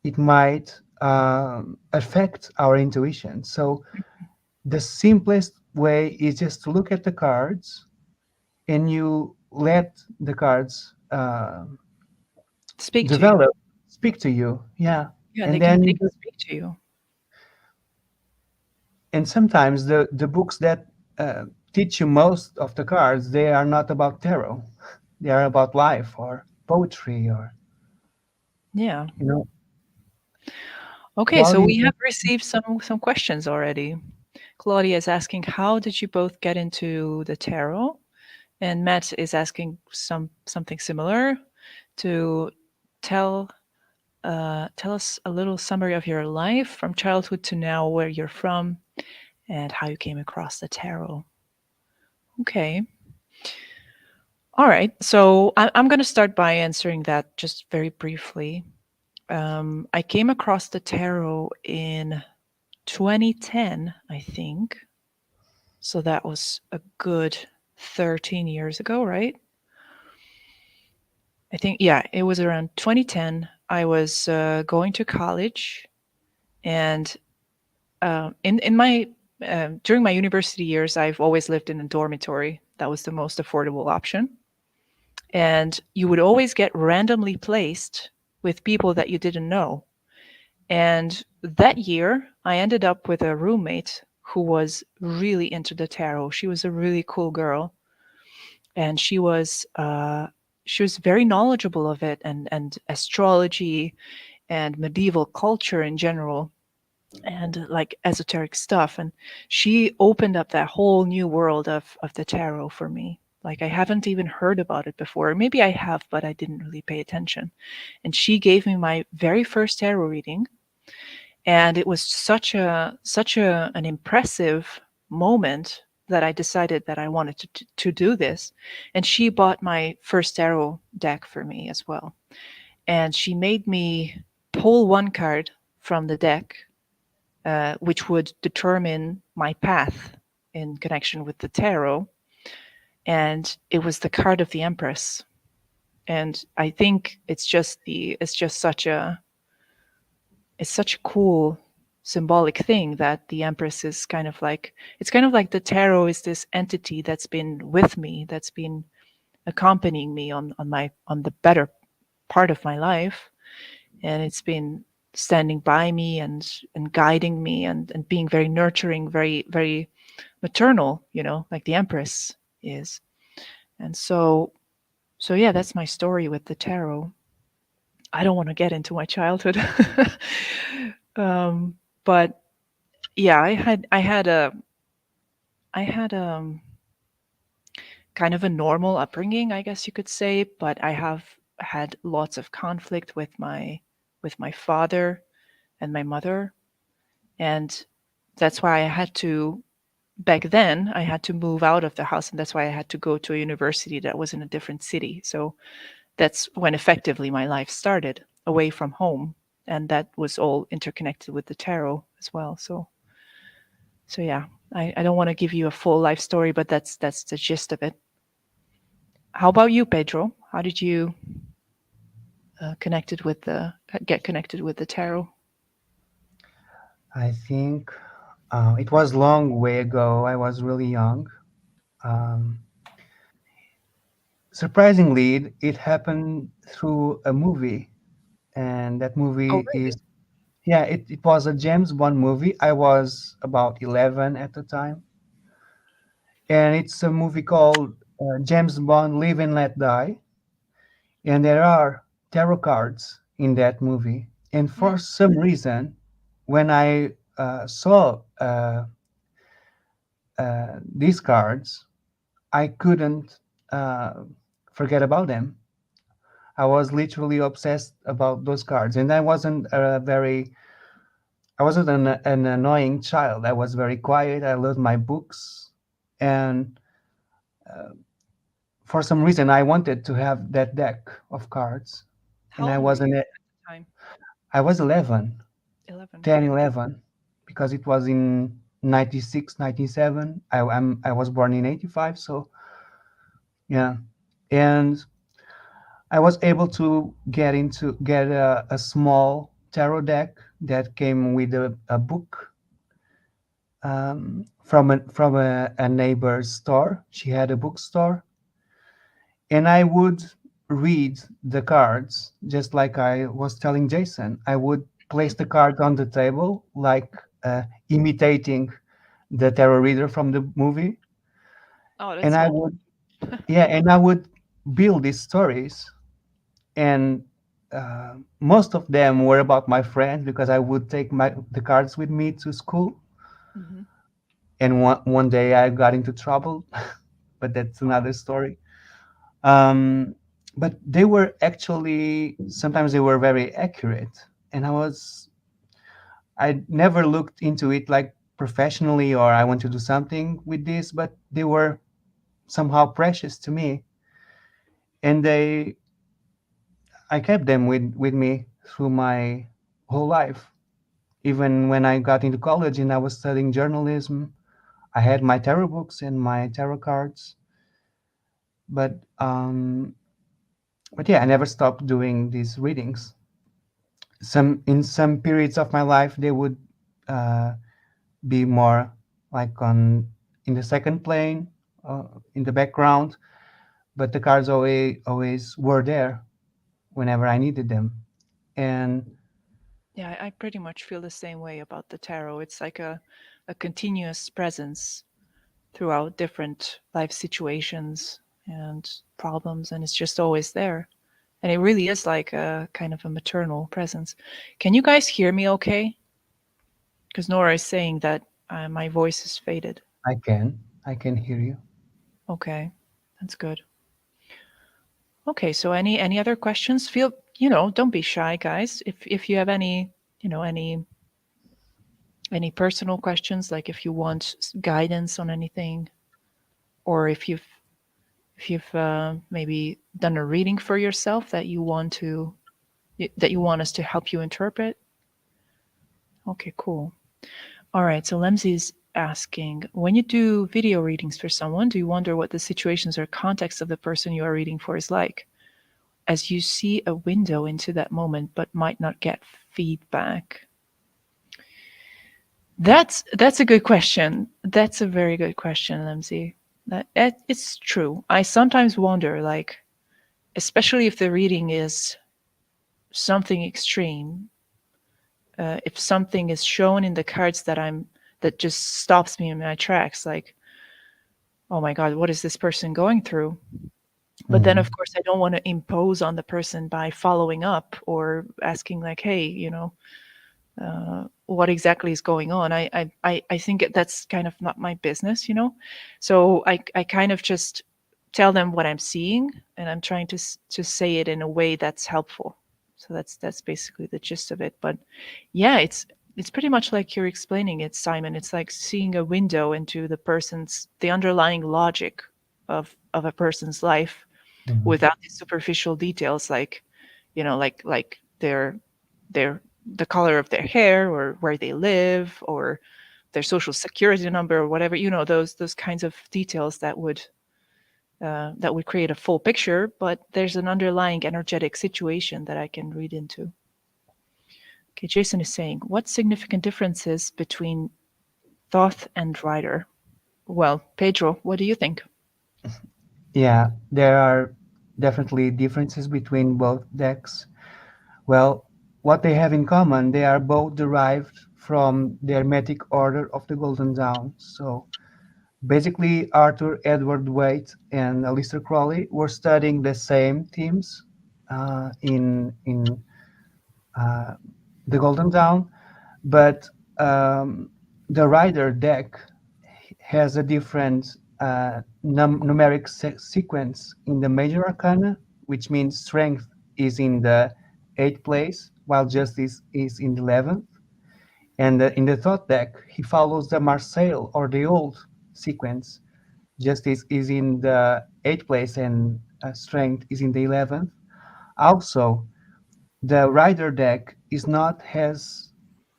it might affect our intuition. So the simplest way is just to look at the cards and you let the cards Speak to you. develop, speak to you. Yeah. Yeah, And then they you can just, speak to you. and sometimes the books that teach you most of the cards, they are not about tarot. They are about life or poetry or, Yeah. you know, Okay, so quality. we have received some questions already. Claudia is asking, how did you both get into the tarot? And Matt is asking something similar to tell tell us a little summary of your life from childhood to now, where you're from, and how you came across the tarot. Okay. All right. So I'm going to start by answering that just very briefly. I came across the tarot in 2010, I think. So that was a good 13 years ago, right? I think, yeah, it was around 2010. I was going to college, and in my during my university years, I've always lived in a dormitory. That was the most affordable option, and you would always get randomly placed with people that you didn't know. And that year, I ended up with a roommate who was really into the tarot. She was a really cool girl, and she was very knowledgeable of it, and astrology and medieval culture in general, and like esoteric stuff. And she opened up that whole new world of the tarot for me. Like I haven't even heard about it before. Maybe I have, but I didn't really pay attention. And she gave me my very first tarot reading, and it was such a an impressive moment that I decided that I wanted to do this. And she bought my first tarot deck for me as well. And she made me pull one card from the deck, which would determine my path in connection with the tarot. And it was the card of the Empress. And I think it's just such a cool symbolic thing that the Empress is kind of like, it's kind of like the tarot is this entity that's been with me, that's been accompanying me on the better part of my life, and it's been standing by me and guiding me and being very nurturing, very maternal, like the Empress is. And so yeah, that's my story with the tarot. I don't want to get into my childhood. um, but yeah, I had kind of a normal upbringing, I guess you could say, but I have had lots of conflict with my father and my mother, and that's why I had to back then I had to move out of the house, and that's why I had to go to a university that was in a different city. So that's when effectively my life started away from home, and that was all interconnected with the tarot as well. So yeah, I don't want to give you a full life story, but that's the gist of it. How about you, Pedro? How did you connected with the get connected with the tarot? I think it was long way ago. I was really young. Um, Surprisingly, it happened through a movie, and that Oh, movie is, really? yeah, it was a James Bond movie. I was about 11 at the time, and it's a movie called James Bond Live and Let Die, and there are tarot cards in that movie. And Mm. for some reason, when I saw these cards, I couldn't uh, forget about them. I was literally obsessed about those cards, and I wasn't an annoying child. I was very quiet. I loved my books, and for some reason, I wanted to have that deck of cards. And How old were you at the time? I was 11, 11. 10, 11, because it was in 96, 97. I was born in 85, so yeah. And I was able to get a small tarot deck that came with a book from a neighbor's store. She had a bookstore, and I would read the cards just like I was telling Jason. I would place the cards on the table, like imitating the tarot reader from the movie, Oh, that's and I so would, yeah, and I would build these stories, and most of them were about my friends because I would take the cards with me to school. fun. Hmm. And one day I got into trouble, but that's Oh. another story. Um, but they were actually, sometimes they were very accurate, and I never looked into it like professionally or I want to do something with this, but they were somehow precious to me. and I kept them with me through my whole life. Even when I got into college and I was studying journalism, I had my tarot books and my tarot cards. But yeah, I never stopped doing these readings. Some periods of my life they would uh, be more like on in the second plane, in the background, but the cards always were there whenever I needed them. And Yeah, I pretty much feel the same way about the tarot. It's like a continuous presence throughout different life situations and problems, and it's just always there. And it really is like a kind of a maternal presence. Can you guys hear me okay? Because Nora is saying that my voice is faded. I can hear you. Okay, that's good. Okay, so any other questions? Feel, don't be shy, guys. If you have any, any personal questions, like if you want guidance on anything, or if you've maybe done a reading for yourself that you want us to help you interpret. Okay, cool. All right, so Lemzi's asking, when you do video readings for someone, do you wonder what the situations or context of the person you are reading for is like, as you see a window into that moment but might not get feedback? That's a good question. That's a very good question, Lemzi. It's true. I sometimes wonder, like, especially if the reading is something extreme, if something is shown in the cards that just stops me in my tracks, like, oh my god, what is this person going through? But then, of Mhm. course, I don't want to impose on the person by following up or asking, like, hey, what exactly is going on. I think that's kind of not my business. So I kind of just tell them what I'm seeing, and I'm trying to say it in a way that's helpful. So that's basically the gist of it. But yeah, it's pretty much like you're explaining it, Simon. It's like seeing a window into the underlying logic of a person's life Mhm. without the superficial details, like like their the color of their hair, or where they live, or their social security number, or whatever, those kinds of details that would create a full picture, but there's an underlying energetic situation that I can read into. Okay, Jason is saying, what significant differences between Thoth and Rider? Well, Pedro, what do you think? Yeah, there are definitely differences between both decks. Well, what they have in common, they are both derived from the Hermetic Order of the Golden Dawn. So basically, Arthur Edward Waite and Aleister Crowley were studying the same themes in uh, the Golden Dawn, but um, the Rider deck has a different numeric sequence in the major arcana, which means strength is in the eighth place, while justice is in the 11th. And in the thought deck, he follows the Marseille or the old sequence. Justice is in the eighth place and strength is in the 11th. Also, the rider deck is not as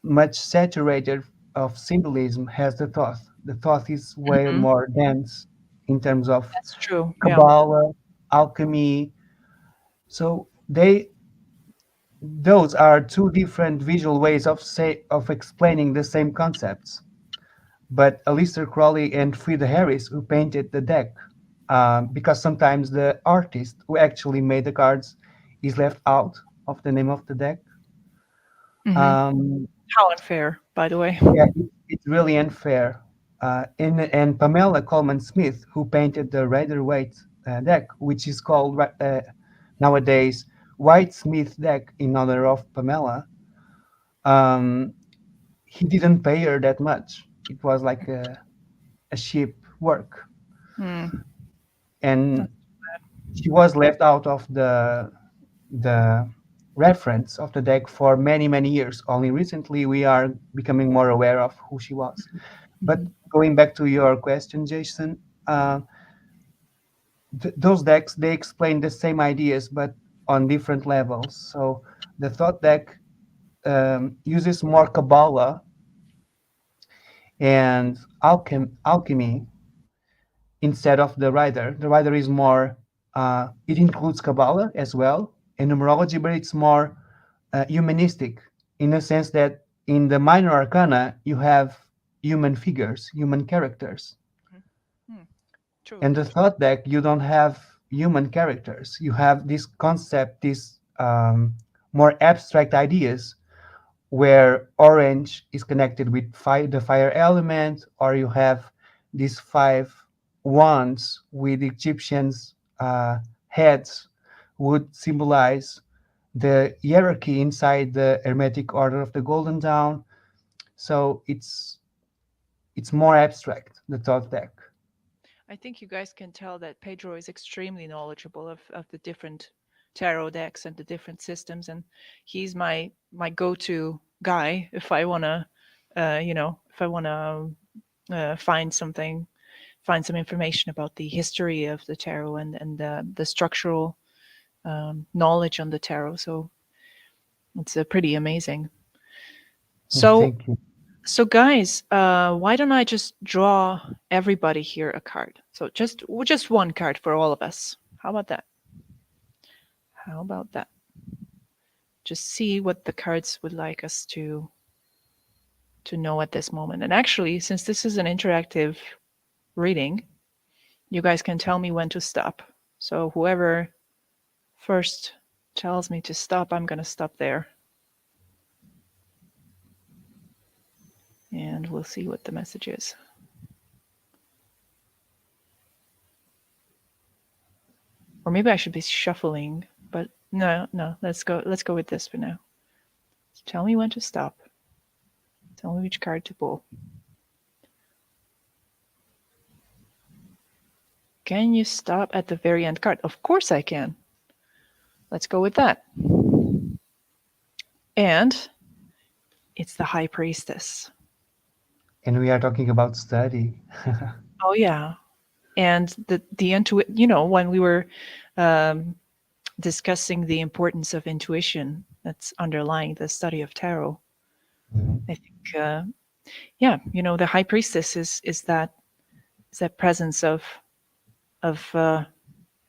much saturated of symbolism as the Thoth. The Thoth is way Hmm. more dense in terms of That's true. Yeah. Kabbalah, alchemy. So those are two different visual ways of explaining the same concepts. But Aleister Crowley and Frida Harris, who painted the deck, because sometimes the artist who actually made the cards is left out of the name of the deck. Hmm. Um, How unfair, by the way. Yeah, it's really unfair. And Pamela Coleman Smith, who painted the Rider-Waite deck, which is called nowadays White Smith deck in honor of Pamela, um, he didn't pay her that much. It was like a cheap work, Hmm. and That's she was left out of the reference of the deck for many many years. Only recently we are becoming more aware of who she was. But bad. going back to your question, Jason, uh, those decks, they explain the same ideas but on different levels. So the thought deck uses more Kabbalah and alchemy instead of the rider. The rider is more, it includes Kabbalah as well and numerology, but it's more humanistic in the sense that in the minor arcana you have human figures, human characters. Mhm. Hmm, true. And the thought deck, you don't have human characters. You have this concept, these more abstract ideas where orange is connected with fire, the fire element, or you have these five wands with Egyptians' heads would symbolize the hierarchy inside the Hermetic Order of the Golden Dawn. So it's more abstract, the thought deck. I think you guys can tell that Pedro is extremely knowledgeable of the different tarot decks and the different systems, and he's my go-to guy if I wanna, if I wanna find something, find some information about the history of the tarot and the structural knowledge on the tarot. So it's pretty amazing. So Thank you. So, guys, why don't I just draw everybody here a card? So just one card for all of us. How about that? How about that? Just see what the cards would like us to know at this moment. And actually, since this is an interactive reading, you guys can tell me when to stop. So whoever first tells me to stop, I'm gonna stop there, and we'll see what the message is. Or maybe I should be shuffling, but no, no. Let's go with this for now. Tell me when to stop. Tell me which card to pull. Can you stop at the very end card? Of course I can. Let's go with that. And it's the High Priestess. And we are talking about study. Oh yeah. And the when we were um, discussing the importance of intuition that's underlying the study of tarot, Mhm. I think yeah, the High Priestess is that presence of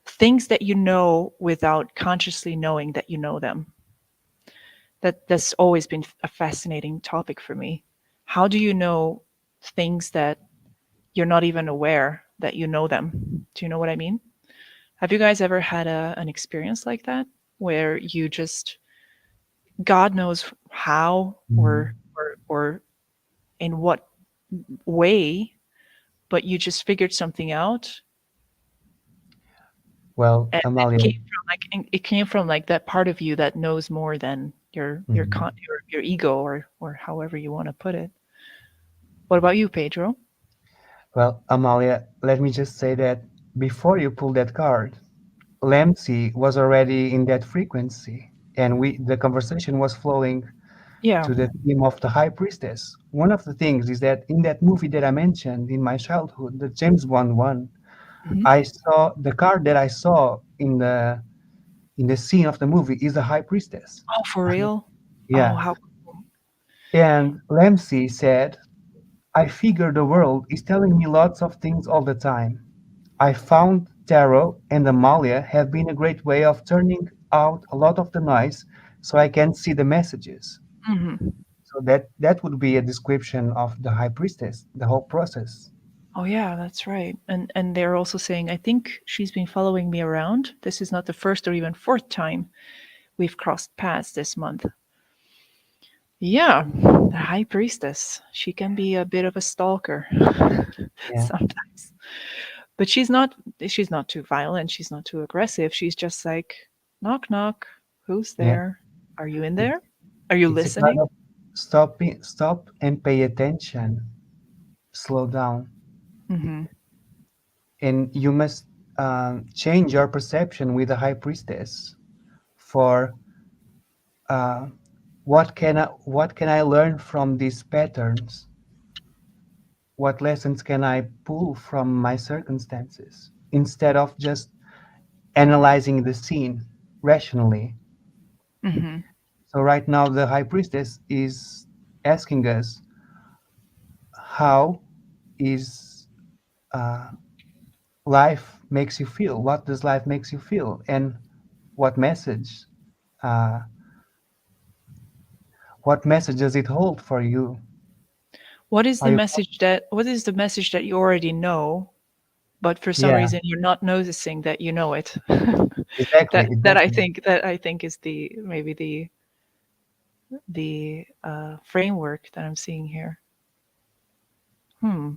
things that you know without consciously knowing that you know them. That's always been a fascinating topic for me. How do you know things that you're not even aware that you know them? Do you know what I mean? Have you guys ever had an experience like that where you just, God knows how, or Mhm. or in what way, but you just figured something out, Well, and Amalia, it came from like that part of you that knows more than mhm. your ego, or however you want to put it. What about you, Pedro? Well, Amalia, let me just say that before you pulled that card, Lamsey was already in that frequency, and the conversation was flowing Yeah. to the theme of the High Priestess. One of the things is that in that movie that I mentioned in my childhood, the James Bond one, Mhm. I saw the card that I saw in the scene of the movie is the High Priestess. Oh, for real? Oh, Yeah, how cool. and Lamsey said, I figure the world is telling me lots of things all the time. I found tarot and Amalia have been a great way of turning out a lot of the noise so I can see the messages. Mhm. So that would be a description of the high priestess, the whole process. Oh yeah, that's right. And they're also saying, I think she's been following me around. This is not the first or even fourth time we've crossed paths this month. Yeah, the high priestess. She can be a bit of a stalker Yeah, sometimes. But she's not too violent, she's not too aggressive. She's just like, knock knock, who's yeah. there? Are you in It's there? Are you it's a kind listening? of stop and pay attention, slow down, Mhm. and you must change your perception with the high priestess for uh, what can I learn from these patterns? What lessons can I pull from my circumstances? Instead of just analyzing the scene rationally. Hmm. So right now the high priestess is asking us how is uh, life makes you feel. What does life makes you feel, and what message uh, what message does it hold for you? Are you What is the message that you already know, but for some yeah, reason you're not noticing that you know it? exactly, exactly. That I think is the maybe the framework that I'm seeing here. Hmm.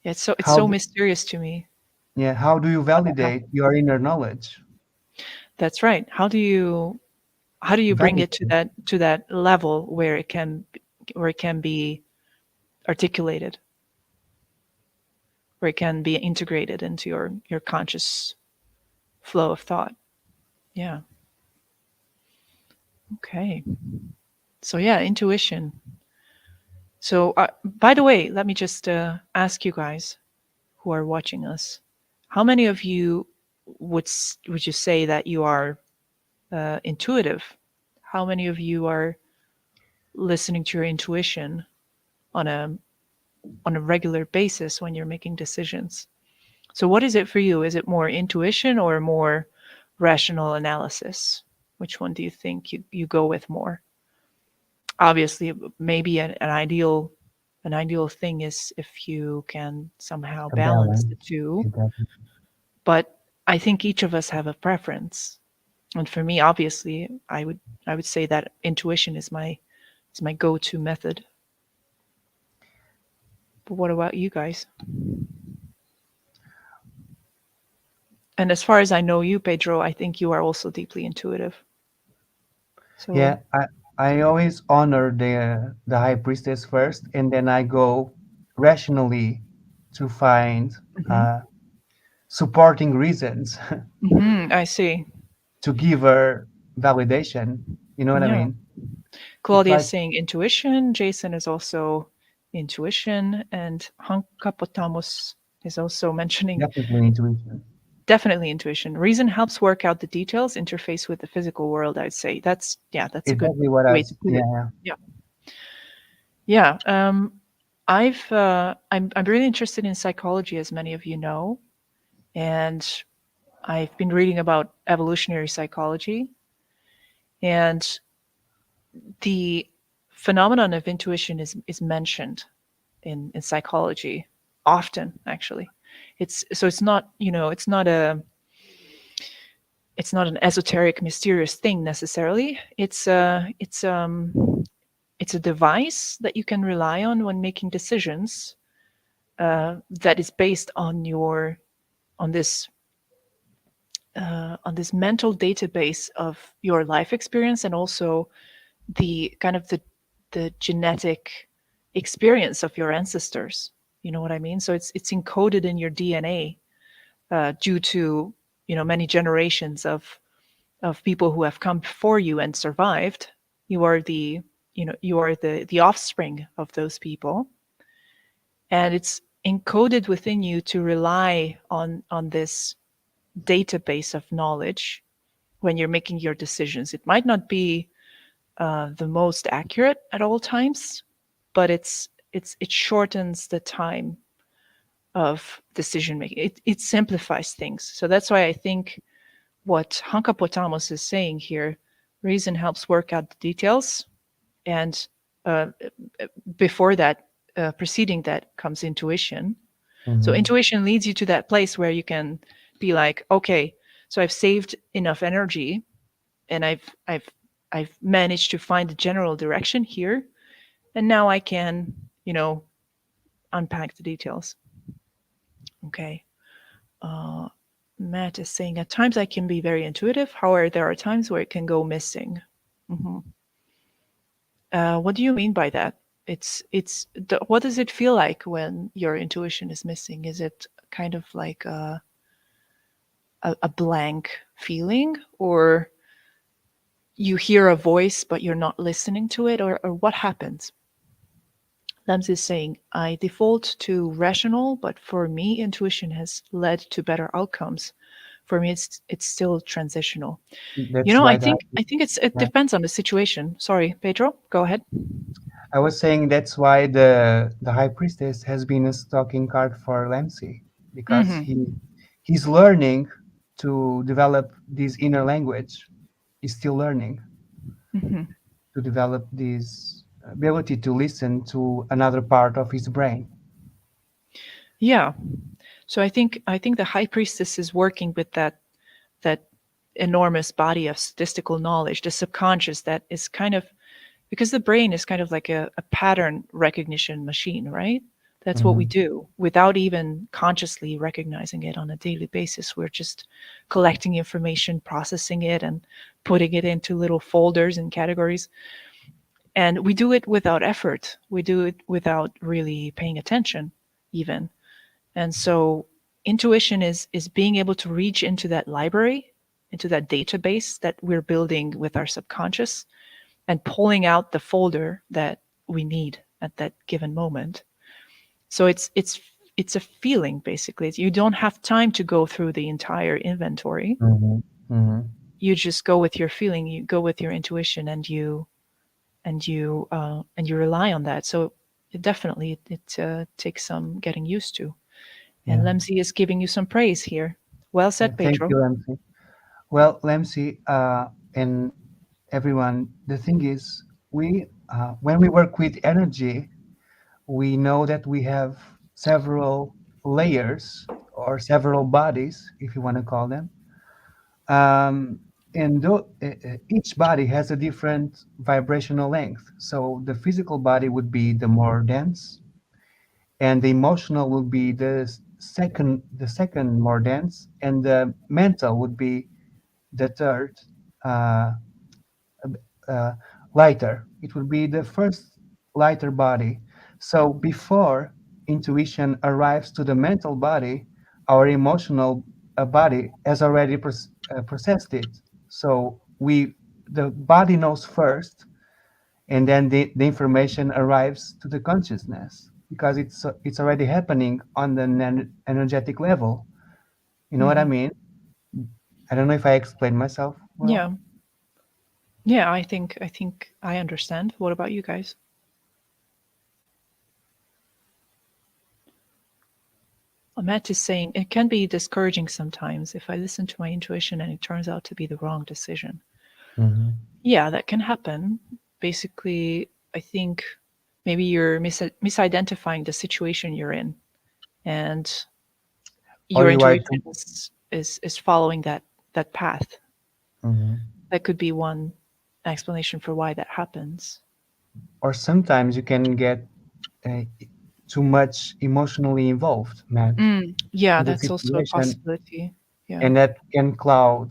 Yeah, it's How so do, mysterious to me. yeah, how do you How- validate your inner knowledge? That's right. How do you bring it Validate. to that level where it can be articulated, where it can be integrated into your conscious flow of thought? Yeah. Okay. So yeah, intuition. So by the way, let me just ask you guys who are watching us, how many of you would you say that you are intuitive? How many of you are listening to your intuition on a regular basis when you're making decisions? So what is it for you? Is it more intuition or more rational analysis? Which one do you think you go with more? Obviously, maybe an ideal thing is if you can somehow A balance balance. the two, Exactly. but I think each of us have a preference. And for me, obviously, I would say that intuition is my go-to method. But what about you guys? And as far as I know you, Pedro, I think you are also deeply intuitive. Yeah, So, I always honor the high priestess first, and then I go rationally to find mhm. uh, supporting reasons I see. to give her validation. You know what I Yeah. mean? It's Claudia is like saying intuition. Jason is also intuition. And Hankapotamos is also mentioning definitely intuition. definitely intuition. Reason helps work out the details, interface with the physical world, I'd say. Yeah, that's a good Exactly what I way was. to put Yeah, it. yeah. Yeah. Yeah. I'm really interested in psychology, as many of you know, and I've been reading about evolutionary psychology, and the phenomenon of intuition is mentioned in psychology often, actually. It's not, it's not an esoteric mysterious thing necessarily. It's a device that you can rely on when making decisions, that is based on this on this mental database of your life experience, and also the kind of the genetic experience of your ancestors. You know what I mean? So it's encoded in your DNA, due to many generations of people who have come before you and survived. You are the offspring of those people, and it's encoded within you to rely on this database of knowledge when you're making your decisions. It might not be the most accurate at all times, but it shortens the time of decision making. It simplifies things. So that's why I think what Hankapotamos is saying here, reason helps work out the details, and uh, before that, preceding that comes intuition. So Hmm. intuition leads you to that place where you can be like, okay, so I've saved enough energy, and I've managed to find the general direction here, and now I can, you know, unpack the details. Okay. Uh, Matt is saying at times I can be very intuitive. However, there are times where it can go missing. Hmm. What do you mean by that? What does it feel like when your intuition is missing? Is it kind of like a blank feeling, or you hear a voice but you're not listening to it, or what happens? Lems is saying, I default to rational, but for me, intuition has led to better outcomes. For me, it's still transitional. You That's know, why the I think it yeah. depends on the situation. Sorry, Pedro, go ahead. I was saying that's why the high priestess has been a stalking card for Lamsey because Mm-hmm. he's learning to develop this inner language. He's still learning Mm-hmm. to develop this ability to listen to another part of his brain. Yeah. So I think the high priestess is working with that enormous body of statistical knowledge, the subconscious that is kind of because the brain is kind of like a pattern recognition machine, right? That's what we Hmm. do without even consciously recognizing it on a daily basis. We're just collecting information, processing it, and putting it into little folders and categories. And we do it without effort. We do it without really paying attention, even. And so intuition is being able to reach into that library, into that database that we're building with our subconscious and pulling out the folder that we need at that given moment. So it's a feeling basically. You don't have time to go through the entire inventory. Hmm. Hmm. You just go with your feeling, you go with your intuition and you rely on that. So definitely it takes some getting used to. And Yeah. Lemsey is giving you some praise here. Well said, Thank Pedro. you, Lamsey. Well, Lamsey, and everyone, the thing is, we when we work with energy, we know that we have several layers or several bodies, if you want to call them. And each body has a different vibrational length. So the physical body would be the more dense, and the emotional would be the second more dense, and the mental would be the third uh, uh, lighter. It would be the first lighter body. So before intuition arrives to the mental body, our emotional body has already processed it. So the body knows first, and then the information arrives to the consciousness because it's already happening on the energetic level. You know what I Hmm. mean? I don't know if I explained myself well. Yeah. Yeah, I think I understand. What about you guys? Matt is saying it can be discouraging sometimes if I listen to my intuition and it turns out to be the wrong decision. Hmm. Yeah, that can happen. Basically, I think maybe you're misidentifying the situation you're in, and Or your you are intuition too. is following that path. Mhm. That could be one explanation for why that happens. Or sometimes you can get uh, too much emotionally involved, man, Yeah, in the that's also a situation, possibility. Yeah, and that can cloud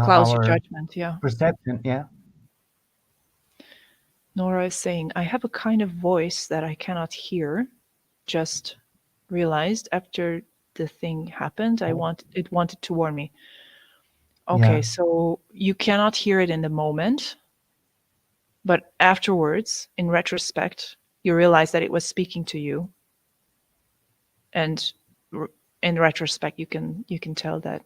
clouds your our judgment. Yeah. perception. Yeah, Nora is saying, I have a kind of voice that I cannot hear. Just realized after the thing happened, it wanted to warn me. Okay, yeah. so you cannot hear it in the moment, but afterwards, in retrospect, you realize that it was speaking to you, and r- in retrospect, you can tell that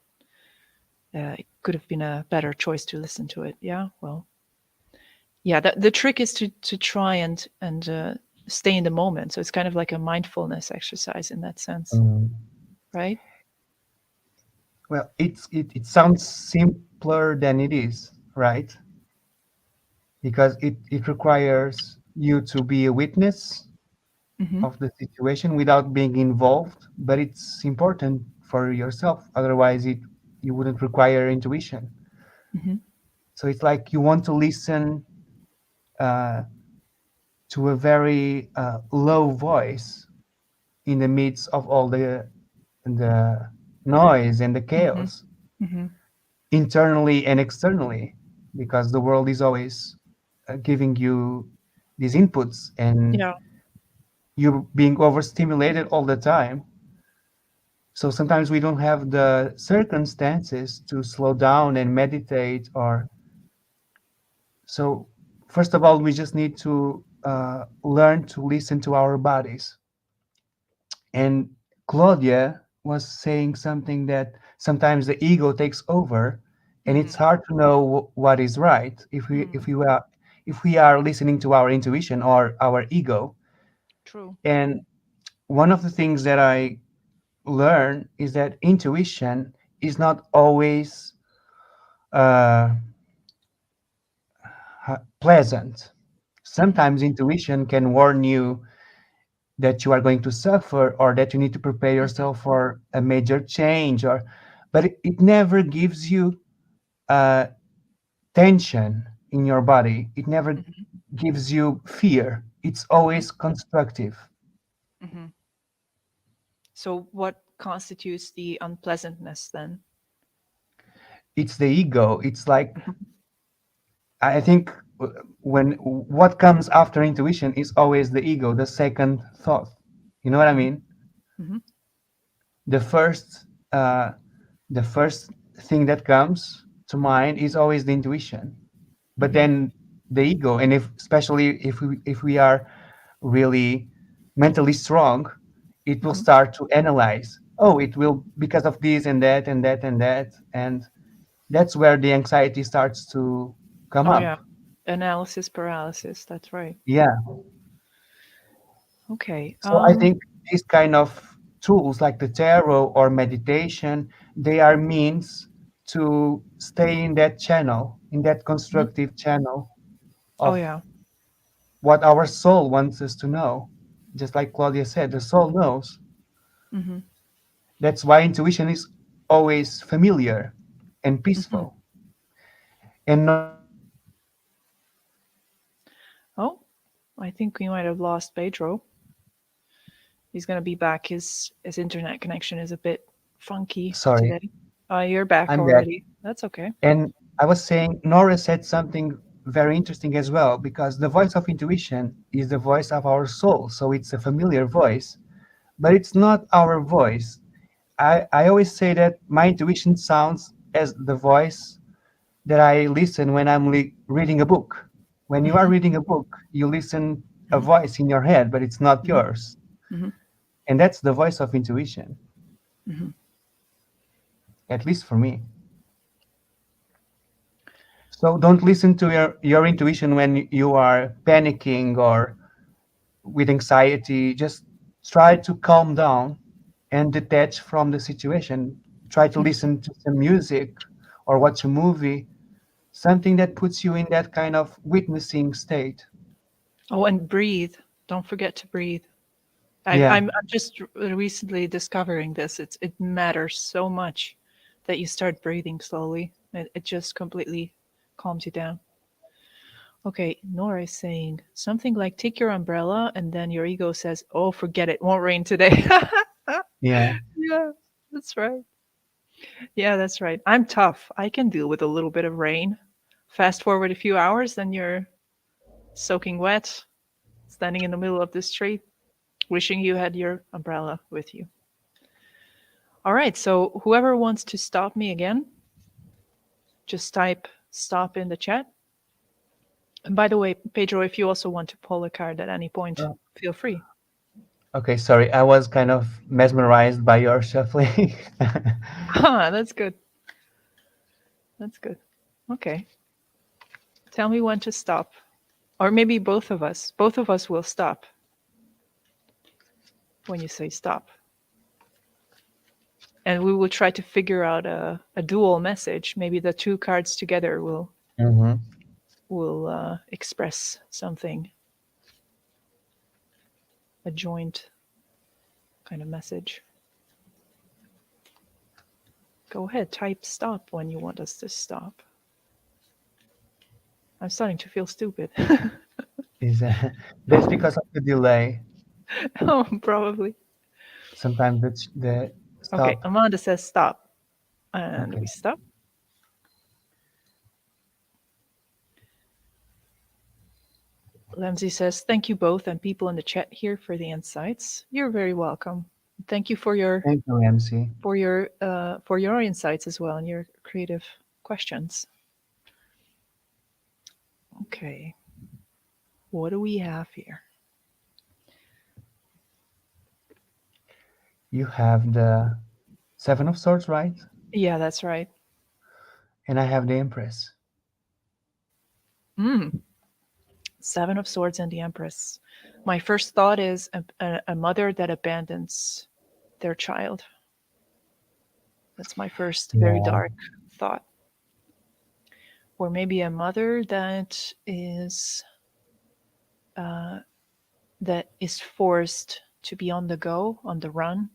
it could have been a better choice to listen to it. Yeah, well, yeah. The trick is to try and stay in the moment. So it's kind of like a mindfulness exercise in that sense, Mhm. right? Well, it sounds simpler than it is, right? Because it requires you to be a witness Hmm. of the situation without being involved, but it's important for yourself. Otherwise, you wouldn't require intuition. Hmm. So it's like you want to listen uh, to a very low voice in the midst of all the noise and the Hmm. chaos, Hmm. internally and externally, because the world is always giving you these inputs, and Yeah. you're being overstimulated all the time. So sometimes we don't have the circumstances to slow down and meditate. Or so first of all, we just need to learn to listen to our bodies. And Claudia was saying something that sometimes the ego takes over, and it's Mm, hard to know what is right mm, if we are listening to our intuition or our ego. true. And one of the things that I learn is that intuition is not always uh, pleasant. Hmm. Sometimes intuition can warn you that you are going to suffer or that you need to prepare Hmm. yourself for a major change, or but it never gives you uh, tension in your body. It never Hmm. gives you fear. It's Hmm. always constructive. Hmm. So, what constitutes the unpleasantness then? It's the ego. It's like, Hmm. I think, when what comes after intuition is always the ego, the second thought. You know what I Hmm. mean? Hmm. The first uh, the first thing that comes to mind is always the intuition, but Hmm. then the ego. And if especially if we are really mentally strong, it will Hmm. start to analyze, oh, it will because of this and that and that and that, and that's where the anxiety starts to come Oh, yeah. up. Analysis paralysis. That's right. Yeah. Okay. So I think these kind of tools like the tarot or meditation, they are means to stay in that channel, in that Mhm. constructive channel Oh, of yeah. what our soul wants us to know. Just like Claudia said, the soul knows. Hmm. That's why intuition is always familiar and Hmm. peaceful. And Nora said something very interesting as well. Oh, I think we might have lost Pedro. He's gonna be back. His internet connection is a bit funky Sorry, today. You're back I'm back. already. That's okay. And I was saying, Nora said something very interesting as well, because the voice of intuition is the voice of our soul. So it's a familiar voice, but it's not our voice. I always say that my intuition sounds as the voice that I listen when I'm reading a book. When you are Hmm. reading a book, you listen a Hmm. voice in your head, but it's not Hmm. yours. Hmm. And that's the voice of intuition, Hmm. at least for me. So don't listen to your intuition when you are panicking or with anxiety. Just try to calm down and detach from the situation. Try to listen to some music or watch a movie, something that puts you in that kind of witnessing state. Oh, and breathe. Don't forget to breathe. Yeah, I'm just recently discovering this. It matters so much that you start breathing slowly. It just completely calms you down. Okay, Nora is saying something like take your umbrella, and then your ego says, "Oh, forget it, won't rain today." yeah, Yeah, that's right. Yeah, that's right. I'm tough. I can deal with a little bit of rain. Fast forward a few hours, then you're soaking wet, standing in the middle of the street, wishing you had your umbrella with you. All right, so whoever wants to stop me again, just type stop in the chat. And by the way, Pedro, if you also want to pull a card at any point, Oh, feel free. okay, sorry. I was kind of mesmerized by your shuffling. Ah, that's good. That's good. Okay. Tell me when to stop. Or maybe both of us. Both of us will stop when you say stop. And we will try to figure out a dual message. Maybe the two cards together Hmm. will express something, a joint kind of message. Go ahead, type stop when you want us to stop. I'm starting to feel stupid. Is that's because of the delay. Oh, probably. Sometimes the Okay, stop. Amanda says stop. And Okay. we stop. Lemsey says, thank you both and people in the chat here for the insights. You're very welcome. Thank you Thank you, MC. for your insights as well and your creative questions. Okay, what do we have here? You have the Seven of Swords, right? Yeah, that's right. And I have the Empress. Mm, Seven of Swords and the Empress. My first thought is a mother that abandons their child. That's my first very Yeah. dark thought. Or maybe a mother uh, that is forced to be on the go, on the run,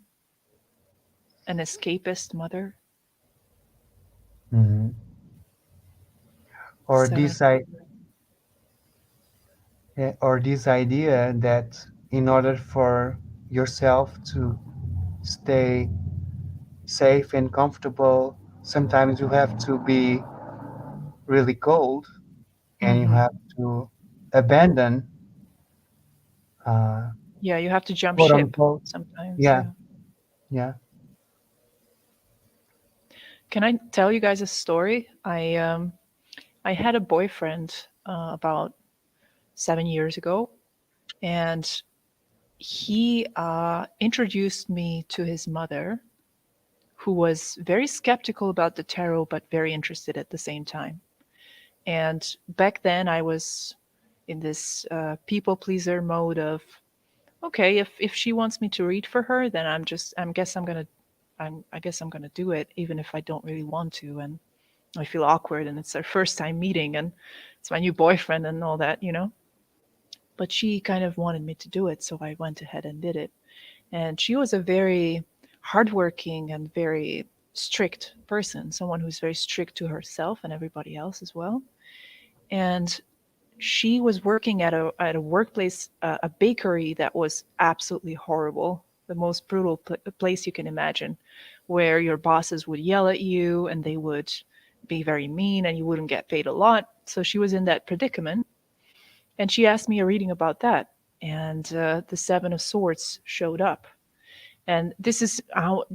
an escapist mother. Mhm. Or Seven of this I or this idea that in order for yourself to stay safe and comfortable, sometimes you have to be really cold and you hmm have to abandon, uh, Yeah, you have to jump quote ship unquote. sometimes. Yeah, Yeah. yeah. Can I tell you guys a story? I had a boyfriend about 7 years ago, and he introduced me to his mother, who was very skeptical about the tarot, but very interested at the same time. And back then, I was in this people pleaser mode of, okay, if she wants me to read for her, then I guess I'm gonna do it, even if I don't really want to, and I feel awkward, and it's our first time meeting, and it's my new boyfriend and all that, you know. But she kind of wanted me to do it, so I went ahead and did it. And she was a very hardworking and very strict person, someone who's very strict to herself and everybody else as well. And she was working at a workplace, a bakery that was absolutely horrible, the most brutal place you can imagine, where your bosses would yell at you and they would be very mean and you wouldn't get paid a lot. So she was in that predicament, and she asked me a reading about that. And the Seven of Swords showed up, and this is how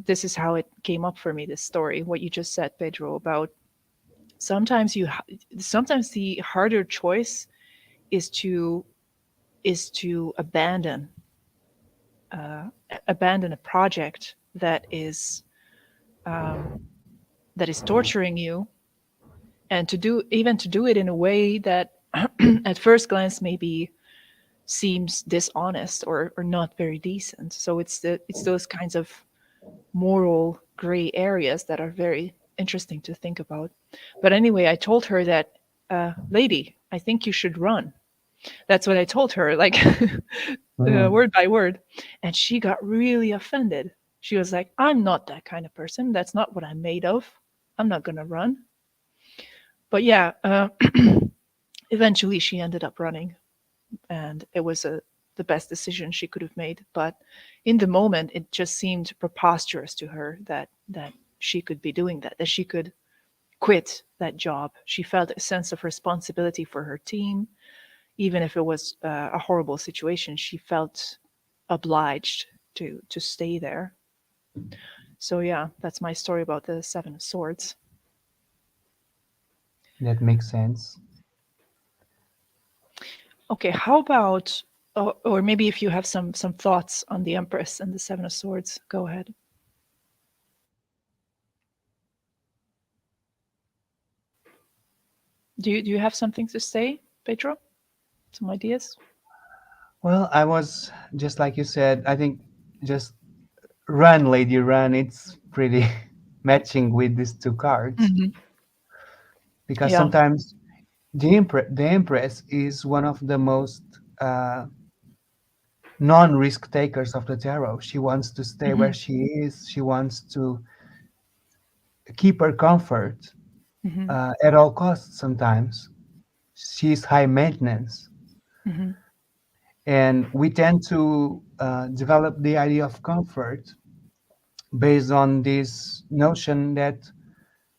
it came up for me. This story, what you just said, Pedro, about sometimes sometimes the harder choice is to abandon abandon a project um, that is torturing you, and to do it in a way that at first glance maybe seems dishonest or not very decent. So it's those kinds of moral gray areas that are very interesting to think about. But anyway, I told her that, lady, I think you should run. That's what I told her, like Mm. word by word. And she got really offended. She was like, I'm not that kind of person. That's not what I'm made of. I'm not going to run. But yeah, eventually she ended up running, and it was the best decision she could have made. But in the moment, it just seemed preposterous to her that she could be doing that, that she could quit that job. She felt a sense of responsibility for her team, even if it was a horrible situation. She felt obliged to stay there. So yeah, that's my story about the Seven of Swords. That makes sense. Okay, how about, or maybe if you have some thoughts on the Empress and the Seven of Swords, go ahead. Do you have something to say, Pedro? Some ideas? Well, I was just like you said, I think just run, lady, run. It's pretty matching with these two cards Hmm. because Yeah. sometimes the Empress is one of the most uh, non-risk takers of the tarot. She wants to stay where Hmm. she is. She wants to keep her comfort Hmm. at all costs. Sometimes she's high maintenance, Hmm. and we tend to develop the idea of comfort based on this notion that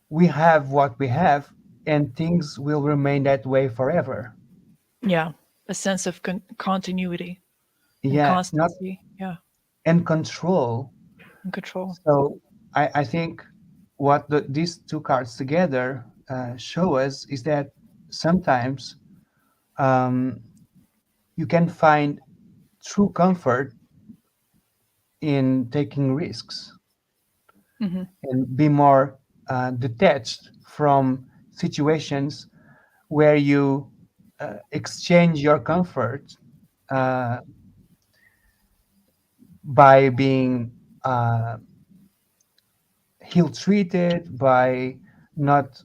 we have what we have and things will remain that way forever. Yeah. A sense of continuity and Yeah, not constancy. Yeah. and control. And control. So I think what these two cards together show us is that sometimes um, you can find true comfort in taking risks. Hmm. and be more detached from situations where you exchange your comfort uh, by being uh, ill-treated, by not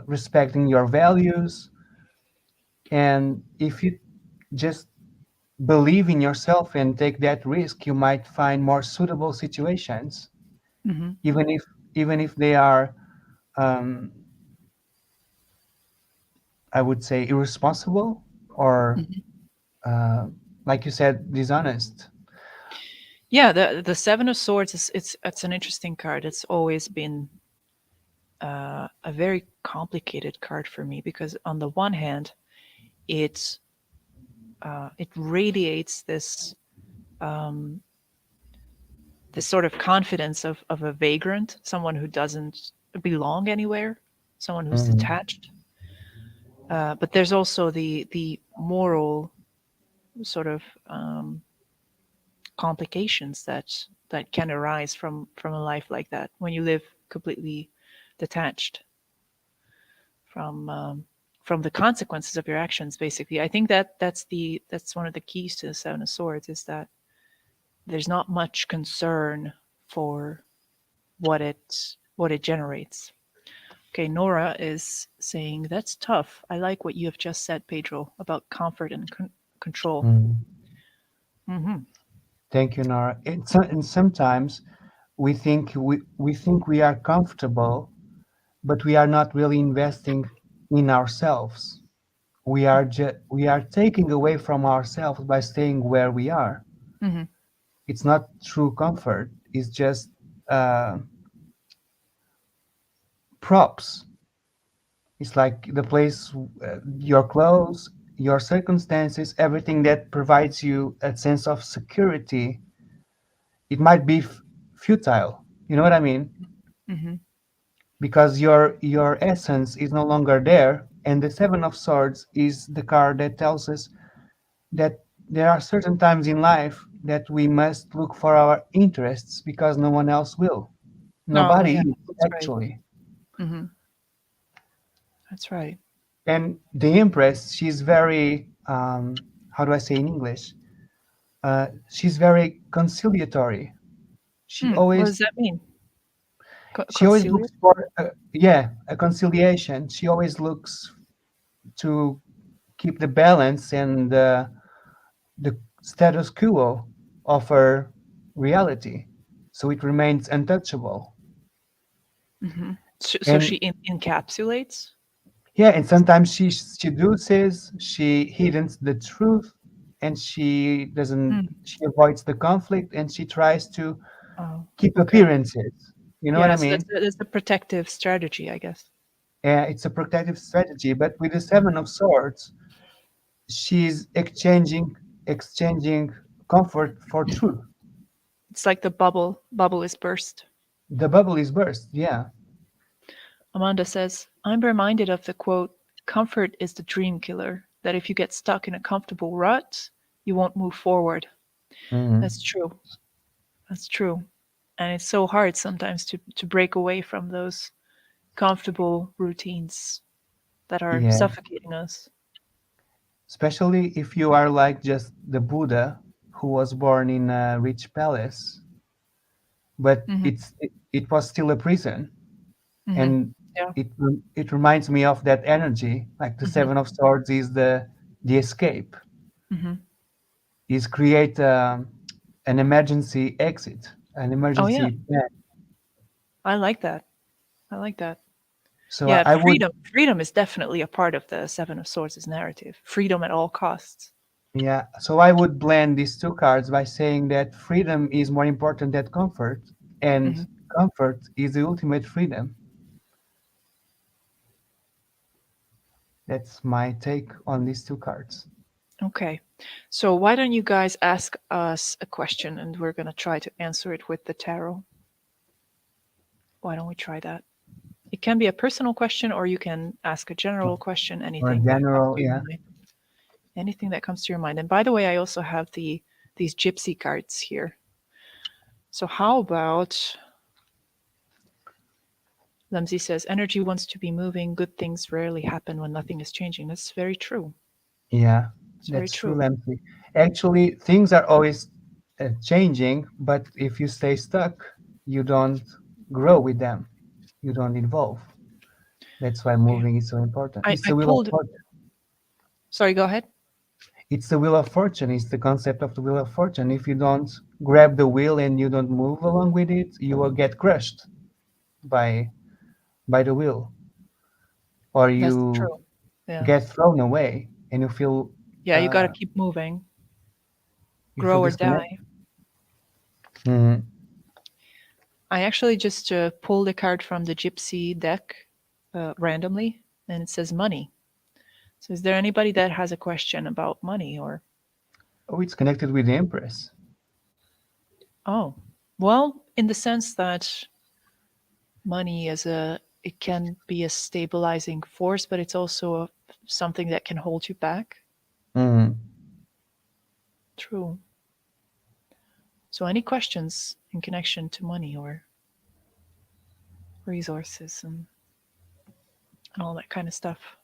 respecting your values. And if you just believe in yourself and take that risk, you might find more suitable situations, Hmm. even if they are, um, I would say, irresponsible or, Hmm. uh, like you said, dishonest. Yeah, the Seven of Swords is it's an interesting card. It's always been a very complicated card for me because on the one hand, it it radiates um, this sort of confidence of a vagrant, someone who doesn't belong anywhere, someone who's Mhm. detached. But there's also the moral sort of complications that can arise from a life like that when you live completely detached from the consequences of your actions. Basically, I think that's one of the keys to the Seven of Swords is that there's not much concern for what it generates. Okay, Nora is saying that's tough. I like what you have just said, Pedro, about comfort and control. Mhm. Hmm. Thank you, Nora. And sometimes we think we are comfortable, but we are not really investing in ourselves. We are taking away from ourselves by staying where we are. Hmm. It's not true comfort. It's just uh, props. It's like the place, your clothes, your circumstances, everything that provides you a sense of security. It might be futile. You know what I mean? Hmm. Because your essence is no longer there. And the Seven of Swords is the card that tells us that there are certain times in life that we must look for our interests because no one else will. Oh Nobody yeah, is, that's right. actually. Hmm. That's right. And the Empress, she's very, how do I say in English? She's very conciliatory. She What always does that mean? she always Conciliate? looks for, yeah, a conciliation. She always looks to keep the balance and the status quo of her reality, so it remains untouchable. Hmm. So And she encapsulates. yeah, and sometimes she seduces, she hiddens the truth, and Mm. she avoids the conflict, and she tries to Oh, keep okay. appearances. You know what I Yeah, so mean? that's a protective strategy, I guess. It's a protective strategy, but with the Seven of Swords, she's exchanging comfort for truth. It's like the bubble is burst. The bubble is burst. Yeah. Amanda says, I'm reminded of the quote, comfort is the dream killer, that if you get stuck in a comfortable rut, you won't move forward. Hmm. That's true. That's true. And it's so hard sometimes to break away from those comfortable routines that are Yeah. suffocating us. Especially if you are like just the Buddha who was born in a rich palace, but Hmm. it was still a prison, Hmm. and Yeah. it reminds me of that energy. Like the Hmm. Seven of Swords is the escape, Hmm. is create an emergency exit, an Oh yeah, emergency plan. I like that. I like that. So Yeah, I would, freedom is definitely a part of the Seven of Swords' narrative. Freedom at all costs. yeah, so I would blend these two cards by saying that freedom is more important than comfort, and Hmm. comfort is the ultimate freedom. That's my take on these two cards. Okay. So why don't you guys ask us a question and we're going to try to answer it with the tarot? Why don't we try that? It can be a personal question or you can ask a general question, Or anything that comes general, to your yeah. mind. Anything that comes to your mind. And by the way, I also have these gypsy cards here. So how about Lemsey says, energy wants to be moving. Good things rarely happen when nothing is changing. That's very true. Yeah, It's very that's true, true. Lemsey. Actually, things are always changing, but if you stay stuck, you don't grow with them. You don't evolve. That's why Okay. moving is so important. It's I the wheel of pulled, fortune. sorry, go ahead. It's the wheel of fortune. It's the concept of the wheel of fortune. If you don't grab the wheel and you don't move along with it, you will get crushed by the wheel, or That's you true. Yeah. get thrown away and Yeah, you got to keep moving, you feel grow or disconnected. die. Mhm. I actually just pulled a card from the Gypsy deck randomly, and it says money. So, is there anybody that has a question about money or, Oh, it's connected with the Empress. oh, well, in the sense that money is it can be a stabilizing force, but it's also something that can hold you back. Mhm. True. So, any questions in connection to money or resources and all that kind of stuff?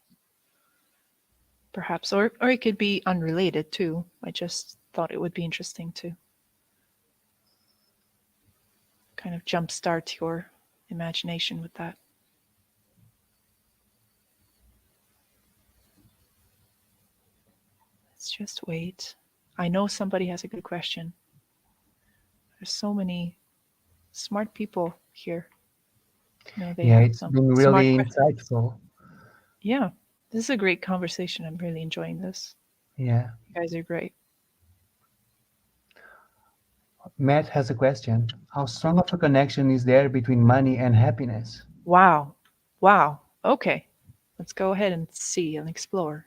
Perhaps, or it could be unrelated too. I just thought it would be interesting to kind of jumpstart your imagination with that. Let's just wait. I know somebody has a good question. There's so many smart people here. I know they Yeah, have it's some been smart really questions. insightful. Yeah, this is a great conversation. I'm really enjoying this. Yeah. You guys are great. Matt has a question. How strong of a connection is there between money and happiness? Wow. Wow. Okay. Let's go ahead and see and explore.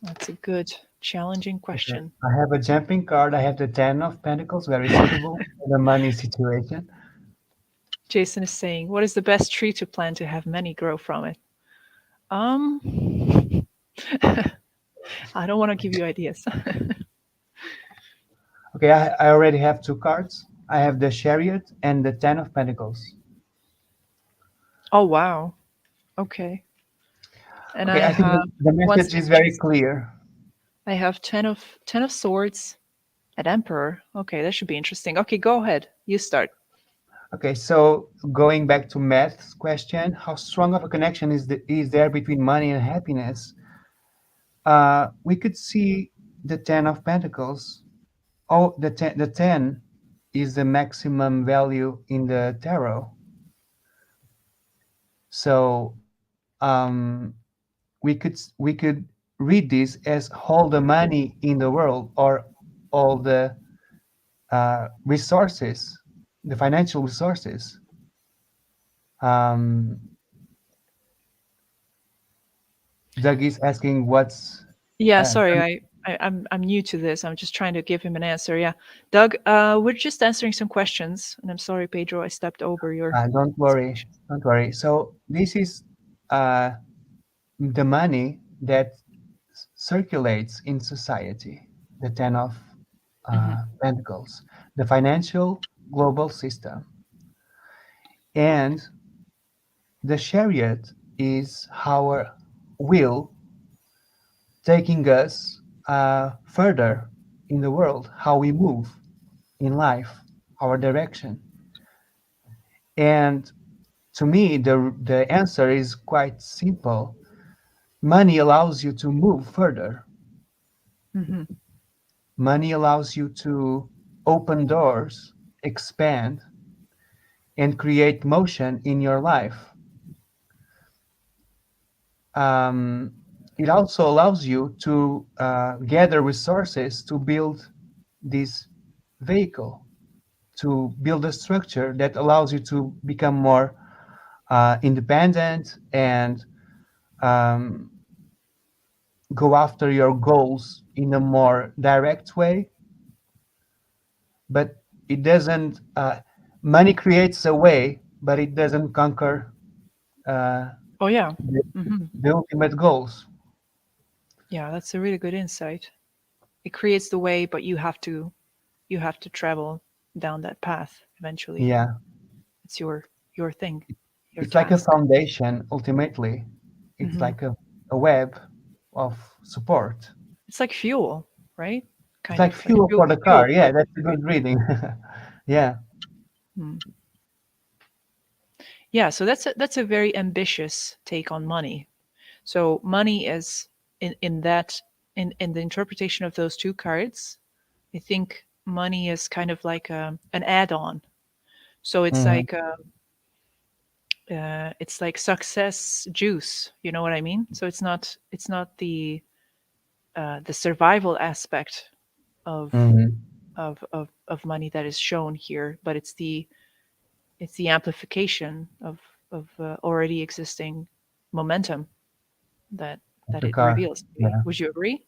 That's a good, challenging Okay. question. I have a jumping card. I have the Ten of Pentacles, very suitable for the money situation. Jason is saying, what is the best tree to plant to have many grow from it? Um, I don't want to give you ideas. Okay, I already have two cards. I have the Chariot and the Ten of Pentacles. Oh, wow. Okay. And Okay, I I think have the one message is second. very clear. I have ten of swords at emperor. Okay, that should be interesting. Okay, go ahead. You start. Okay, so going back to Matt's question, how strong of a connection is there between money and happiness? We could see the Ten of Pentacles. Oh, the 10 is the maximum value in the tarot. So um, we could read this as all the money in the world, or all the resources, the financial resources. Um, Doug is asking what's Yeah, uh, sorry, I'm new to this. I'm just trying to give him an answer. Yeah, Doug, we're just answering some questions, and I'm sorry, Pedro, I stepped over your don't worry, speech. don't worry. So this is uh, the money that circulates in society, the Ten of Hmm. Pentacles, the financial global system. And the Chariot is our will taking us further in the world, how we move in life, our direction. And to me, the answer is quite simple. Money allows you to move further. Hmm. Money allows you to open doors, expand, and create motion in your life. Um, it also allows you to gather resources to build this vehicle, to build a structure that allows you to become more independent and um, go after your goals in a more direct way. But it doesn't, money creates a way, but it doesn't conquer uh, Oh yeah. the, Hmm. the ultimate goals. Yeah, that's a really good insight. It creates the way, but you have to travel down that path eventually. Yeah. It's your thing. your It's like a task. foundation, ultimately. It's Hmm. like a web of support. It's like fuel, right? It's Kind like of like fuel for the fuel car. for Yeah, the that's a good reading. Yeah. mm. Yeah, so that's a very ambitious take on money. So money is in that in the interpretation of those two cards, I think money is kind of like an add-on. So Hmm. it's like success juice. You know what I mean? So it's not the survival aspect of Hmm. of money that is shown here, but it's the amplification of already existing momentum that Of that the it car. reveals. Maybe. Yeah. Would you agree?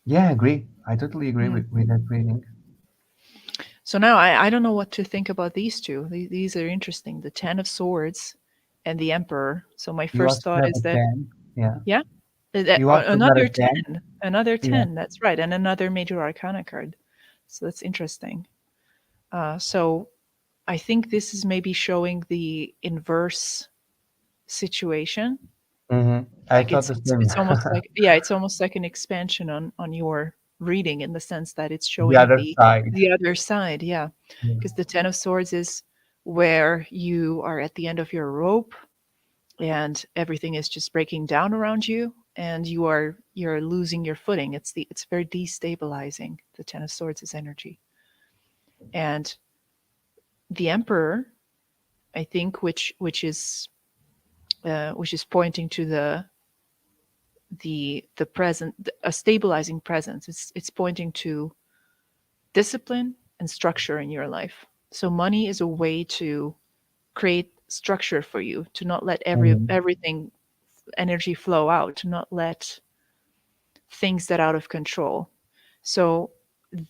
Yeah, I agree. I totally agree Mm. with that reading. So now I don't know what to think about these two. These are interesting. The Ten of Swords and the Emperor. So my You first also thought have is a that, 10. Yeah. yeah, You also got a 10. another Yeah. 10. That's right, and another Major Arcana card. So that's interesting. So I think this is maybe showing the inverse situation. Hmm. I Like thought it's the it's same. it's almost like, yeah, it's almost like an expansion on your reading in the sense that it's The showing other the side. the other side, yeah. Yeah. Because the Ten of Swords is where you are at the end of your rope and everything is just breaking down around you and you're losing your footing. It's very destabilizing. The Ten of Swords is energy. And the Emperor, I think, which is pointing to the present, a stabilizing presence. It's pointing to discipline and structure in your life. So money is a way to create structure for you, to not let Hmm. everything energy flow out, to not let things that out of control. So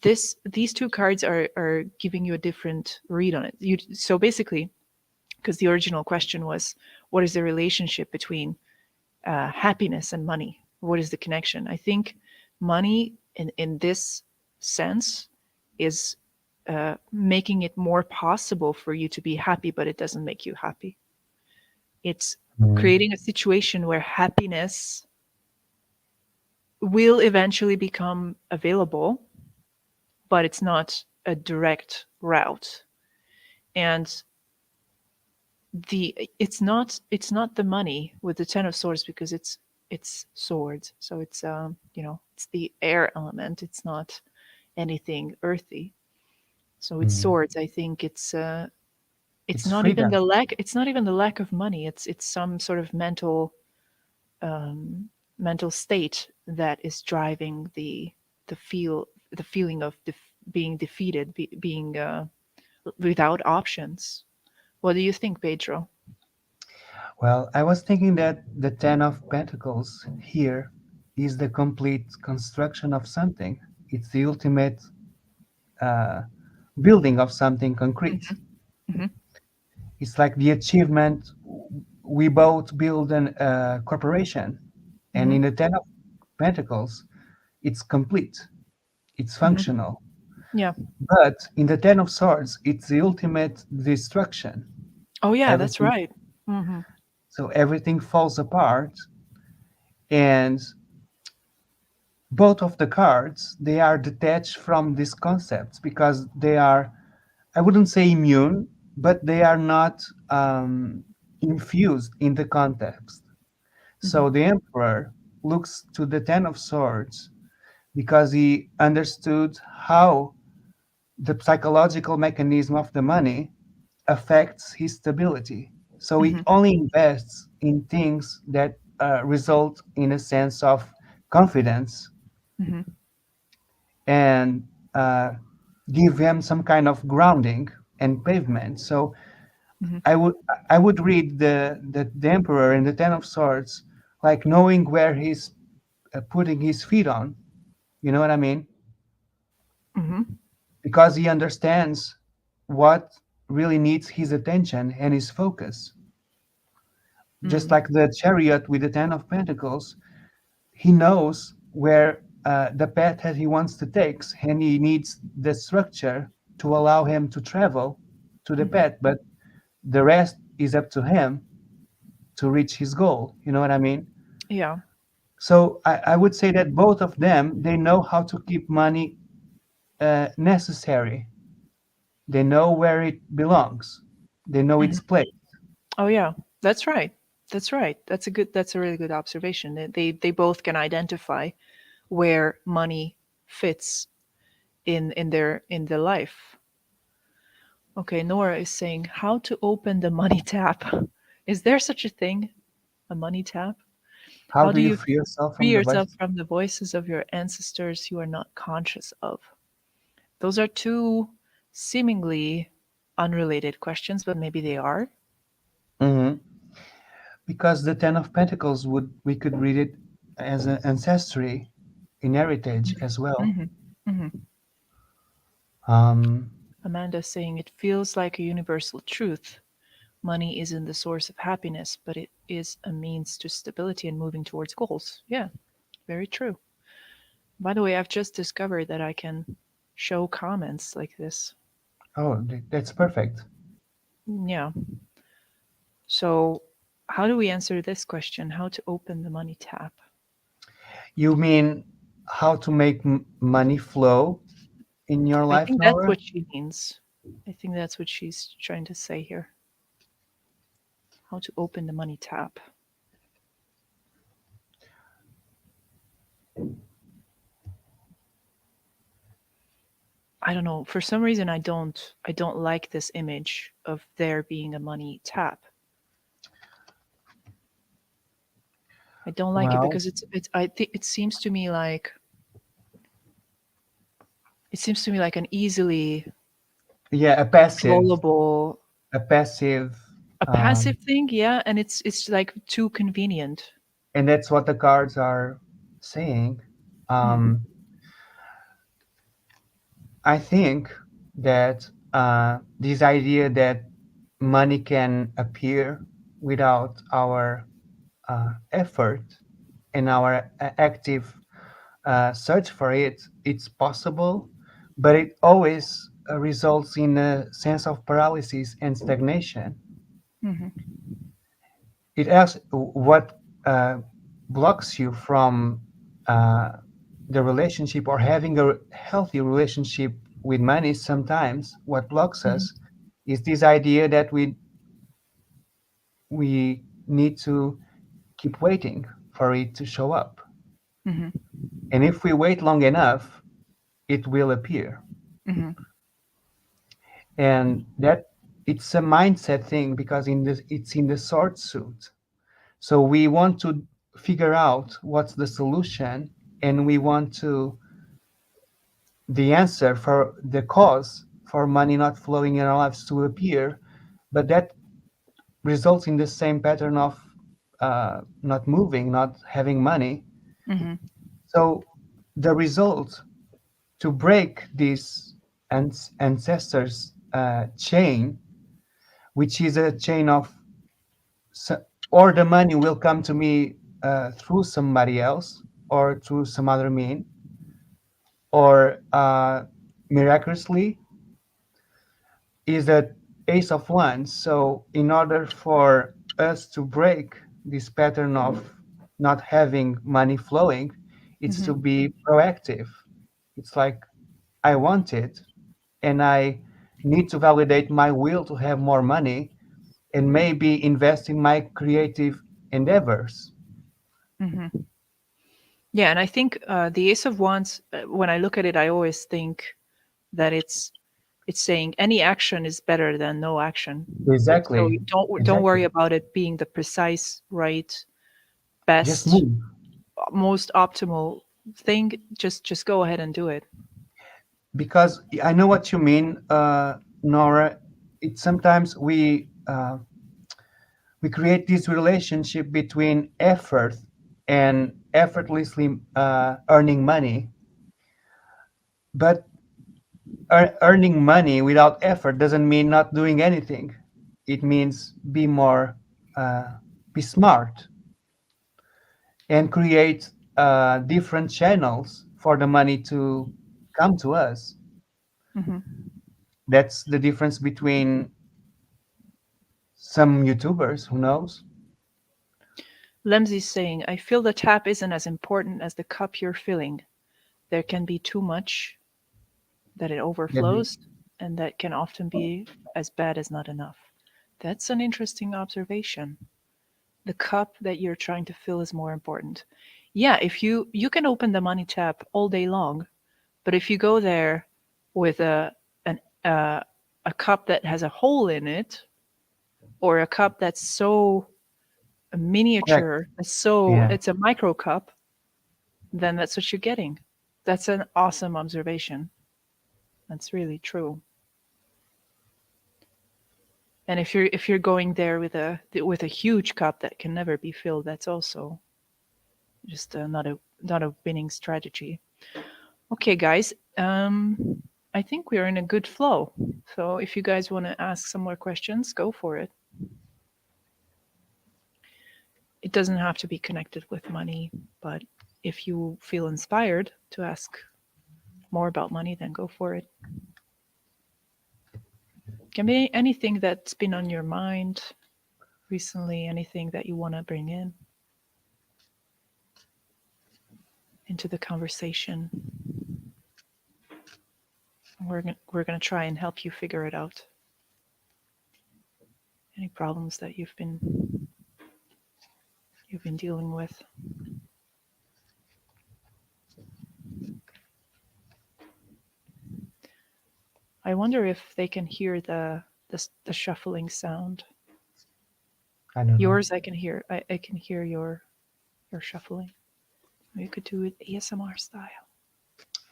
these two cards are giving you a different read on it. So basically, because the original question was, what is the relationship between happiness and money? What is the connection? I think money in this sense is making it more possible for you to be happy, but it doesn't make you happy. It's Hmm. creating a situation where happiness will eventually become available, but it's not a direct route. And it's not the money with the Ten of Swords because it's swords, so it's the air element. It's not anything earthy. So it's Hmm. swords. I think it's It's not even freedom. the lack of money. It's some sort of mental state that is driving the feeling of being defeated, being without options. What do you think, Pedro? Well, I was thinking that the Ten of Pentacles here is the complete construction of something. It's the ultimate uh, building of something concrete. Hmm. It's like the achievement. We both build an corporation, and Hmm. in the Ten of Pentacles, it's complete, it's Hmm. functional. Yeah. But in the Ten of Swords, it's the ultimate destruction. Oh, yeah, that's Everything, right. Hmm. so everything falls apart, and both of the cards they are detached from these concepts because they are, I wouldn't say immune, but they are not infused in the context. Hmm. So the emperor looks to the Ten of Swords because he understood how the psychological mechanism of the money affects his stability. So he Hmm. only invests in things that result in a sense of confidence Hmm. and uh, give him some kind of grounding and pavement. So Hmm. I would I would read the Emperor and the Ten of Swords like knowing where he's putting his feet on. You know what I mean? Hmm. Because he understands what really needs his attention and his focus. Just Mm. like the Chariot with the Ten of Pentacles, he knows where the path that he wants to take, and he needs the structure to allow him to travel to the Hmm. path. But The rest is up to him to reach his goal. You know what I mean? Yeah. So I would say that both of them, they know how to keep money necessary. They know where it belongs. They know its Mhm. place. Oh yeah, that's right. That's right. That's a really good observation. They both can identify where money fits in their life. Okay, Nora is saying how to open the money tap. Is there such a thing, a money tap? How How do do you you free yourself free from the yourself voices? from the voices of your ancestors you are not conscious of? Those are two seemingly unrelated questions, but maybe they are. Hmm. Because the Ten of Pentacles would we could read it as an ancestry in heritage as well. Hmm. Hmm. Um, Amanda saying it feels like a universal truth. Money isn't the source of happiness, but it is a means to stability and moving towards goals. Yeah, very true. By the way, I've just discovered that I can show comments like this. oh, that's perfect. Yeah. So, how do we answer this question? How to open the money tap? You mean how to make money flow in your I life, think that's Nora? what she means. I think that's what she's trying to say here. How to open the money tap. I don't know. For some reason I don't like this image of there being a money tap. I don't like it Well, because it's I think it seems to me like an easily yeah, controllable a passive, a passive thing, yeah, and it's like too convenient. and that's what the cards are saying. Mhm. Um, I think that this idea that money can appear without our effort and our active search for it, it's possible, but it always results in a sense of paralysis and stagnation. Mhm. It asks what blocks you from uh, the relationship or having a healthy relationship with money. Sometimes what blocks Mhm. us is this idea that we need to keep waiting for it to show up, Mhm. and if we wait long enough it will appear. Mhm. And that it's a mindset thing because it's in the sword suit. So we want to figure out what's the solution, and we want to the answer for the cause for money not flowing in our lives to appear, but that results in the same pattern of not moving, not having money. Mhm. So the result to break this ancestors chain, which is a chain of or the money will come to me through somebody else or through some other mean, or miraculously, is a ace of wands. So in order for us to break this pattern of not having money flowing, it's to Mhm. be proactive. It's like I want it, and I need to validate my will to have more money and maybe invest in my creative endeavors. Mhm. Yeah, and I think the Ace of Wands. When I look at it, I always think that it's saying any action is better than no action. So Exactly. you don't Exactly. worry about it being the precise, right, Just best, move. most optimal thing. Just go ahead and do it. Because I know what you mean, Nora. It's sometimes we create this relationship between effort and effortlessly earning money. But earning money without effort doesn't mean not doing anything. It means uh, be smart, and create different channels for the money to come to us. Hmm. That's the difference between Some YouTubers, who knows? Lemsey's saying, I feel the tap isn't as important as the cup you're filling. There can be too much that it Yeah, overflows, and that can often be as bad as not enough. That's an interesting observation. The cup that you're trying to fill is more important. Yeah, if you can open the money tap all day long, but if you go there with an uh, a cup that has a hole in it, or a cup that's so correct. miniature, so Yeah. it's a micro cup, then that's what you're getting. That's an awesome observation. That's really true. And if you're going there with a huge cup that can never be filled, that's also just not a winning strategy. Okay, guys. I think we're in a good flow. So if you guys want to ask some more questions, go for it. It doesn't have to be connected with money, but if you feel inspired to ask more about money, then go for it. Can be anything that's been on your mind recently, anything that you want to bring in into the conversation. We're gonna try and help you figure it out. Any problems that you've been dealing with. I wonder if they can hear the shuffling sound. I don't know. Yours, I can hear. I can hear your shuffling. You could do it ASMR style.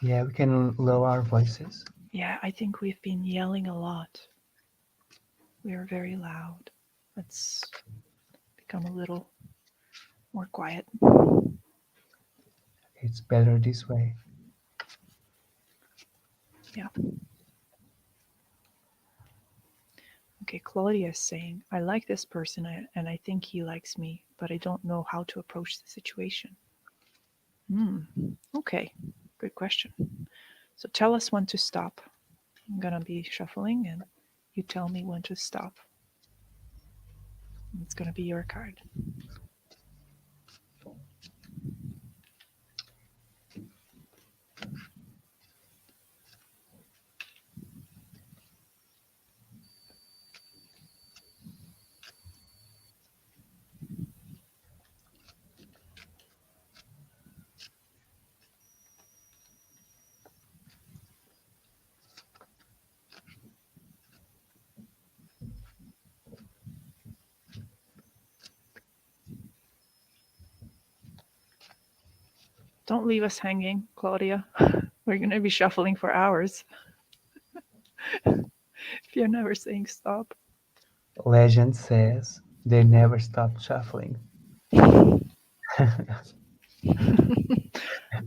Yeah, we can lower our voices. Yeah, I think we've been yelling a lot. We are very loud. Let's become a little more quiet. It's better this way. Yeah. Okay, Claudia is saying, I like this person and I think he likes me, but I don't know how to approach the situation. Hmm. Okay, good question. So tell us when to stop. I'm gonna be shuffling and you tell me when to stop. It's gonna be your card. Don't leave us hanging, Claudia. We're gonna be shuffling for hours if you're never saying stop. Legend says they never stopped shuffling.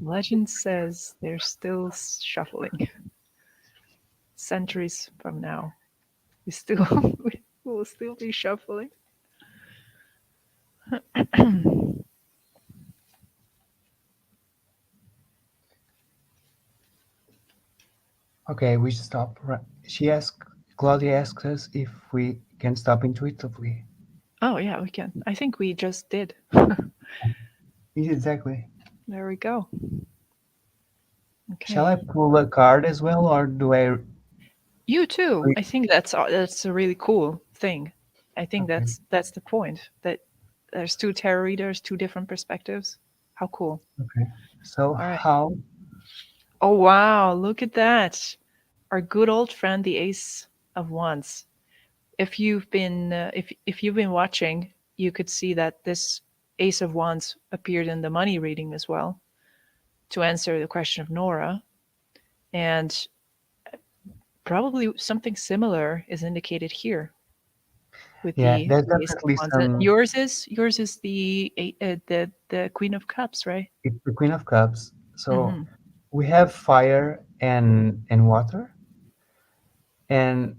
Legend says they're still shuffling. Centuries from now, we still we will still be shuffling. Okay, we stop. She asked, Claudia asks us if we can stop intuitively. Oh yeah, we can. I think we just did. Exactly. There we go. Shall Okay. I pull a card as well, or do I? You too. I think that's a really cool thing. I think Okay, that's the point. That there's two tarot readers, two different perspectives. How cool. okay. So All right. how? Oh wow, look at that. Our good old friend the Ace of Wands. If you've been watching, you could see that this Ace of Wands appeared in the money reading as well to answer the question of Nora, and probably something similar is indicated here with Yeah, there's the Ace of definitely Wands. some. Yours is the Queen of Cups, right? It's the Queen of Cups. So Mm-hmm. we have fire and water, and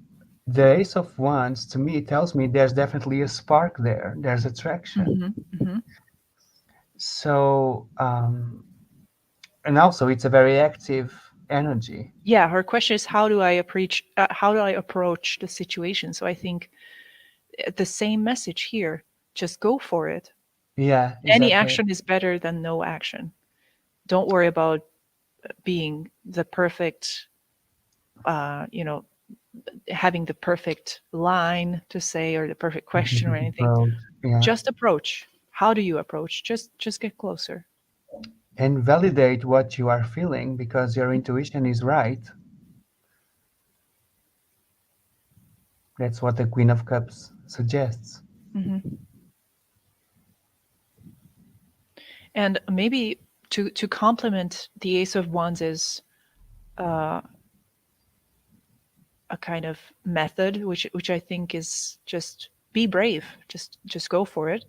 the Ace of Wands to me tells me there's definitely a spark there. There's attraction. Mm-hmm. Mm-hmm. So and also it's a very active energy. Yeah, her question is how do I approach the situation? So I think The same message here. Just go for it. Yeah, Any exactly. action is better than no action. Don't worry about being the perfect, you know, having the perfect line to say or the perfect question or anything. Approach. Yeah. Just approach. How do you approach? Just get closer. And validate what you are feeling because your intuition is right. That's what the Queen of Cups suggests. Hmm. And maybe to complement the Ace of Wands is uh, a kind of method, which I think is just be brave, just go for it.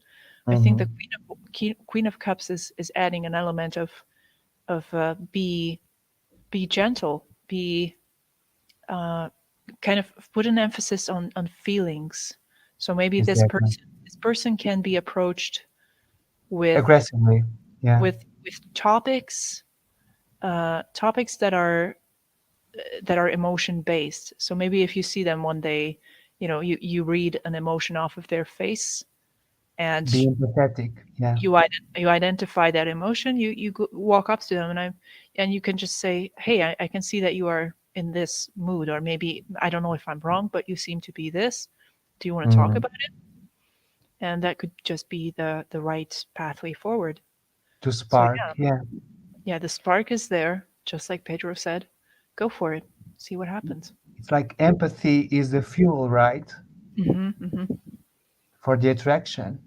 I think the Hmm. Queen of Cups is adding an element of be gentle, be uh, kind of put an emphasis on feelings. So maybe Exactly. this person can be approached with Aggressively. Yeah. with topics, topics that are emotion based. So maybe if you see them one day, you read an emotion off of their face, and Be empathetic. Yeah. you identify that emotion. You walk up to them, and you can just say, "Hey, I can see that you are in this mood, or maybe I don't know if I'm wrong, but you seem to be this. Do you want to talk Mm. about it?" And that could just be the right pathway forward. To So spark. Yeah. yeah, the spark is there, just like Pedro said. Go for it. See what happens. It's like empathy is the fuel, right? Hmm. Hmm. For the attraction.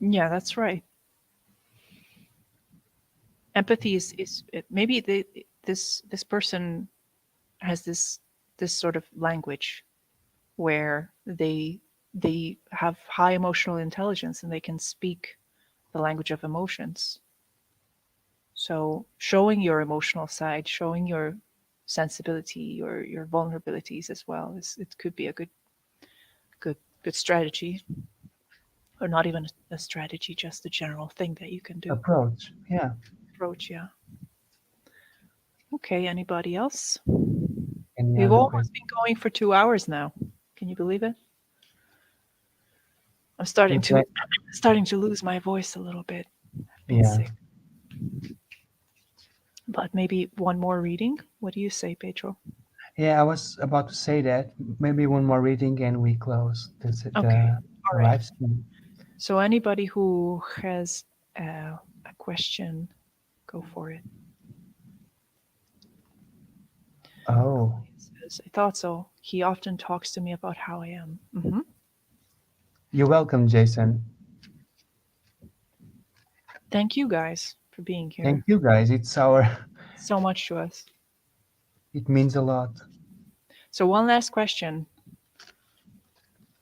Yeah, that's right. Empathy maybe this person has this sort of language where they have high emotional intelligence and they can speak the language of emotions. So showing your emotional side, showing your sensibility, your vulnerabilities as well, is it could be a good good strategy, or not even a strategy, just a general thing that you can do. Approach. Yeah. Approach, yeah. Okay, anybody else? Any We've other almost question? been going for 2 hours now. Can you believe it? I'm starting It's to like, starting to lose my voice a little bit. I've been yeah. sick. But maybe one more reading? What do you say, Pedro? Yeah, I was about to say that. Maybe one more reading and we close Okay. All the right. live stream. So anybody who has a question, go for it. Oh, Says, I thought so. He often talks to me about how I am. you're welcome, Jason. Thank you guys for being Thank here. you guys. It's our, So much to us. it means a lot. So one last question.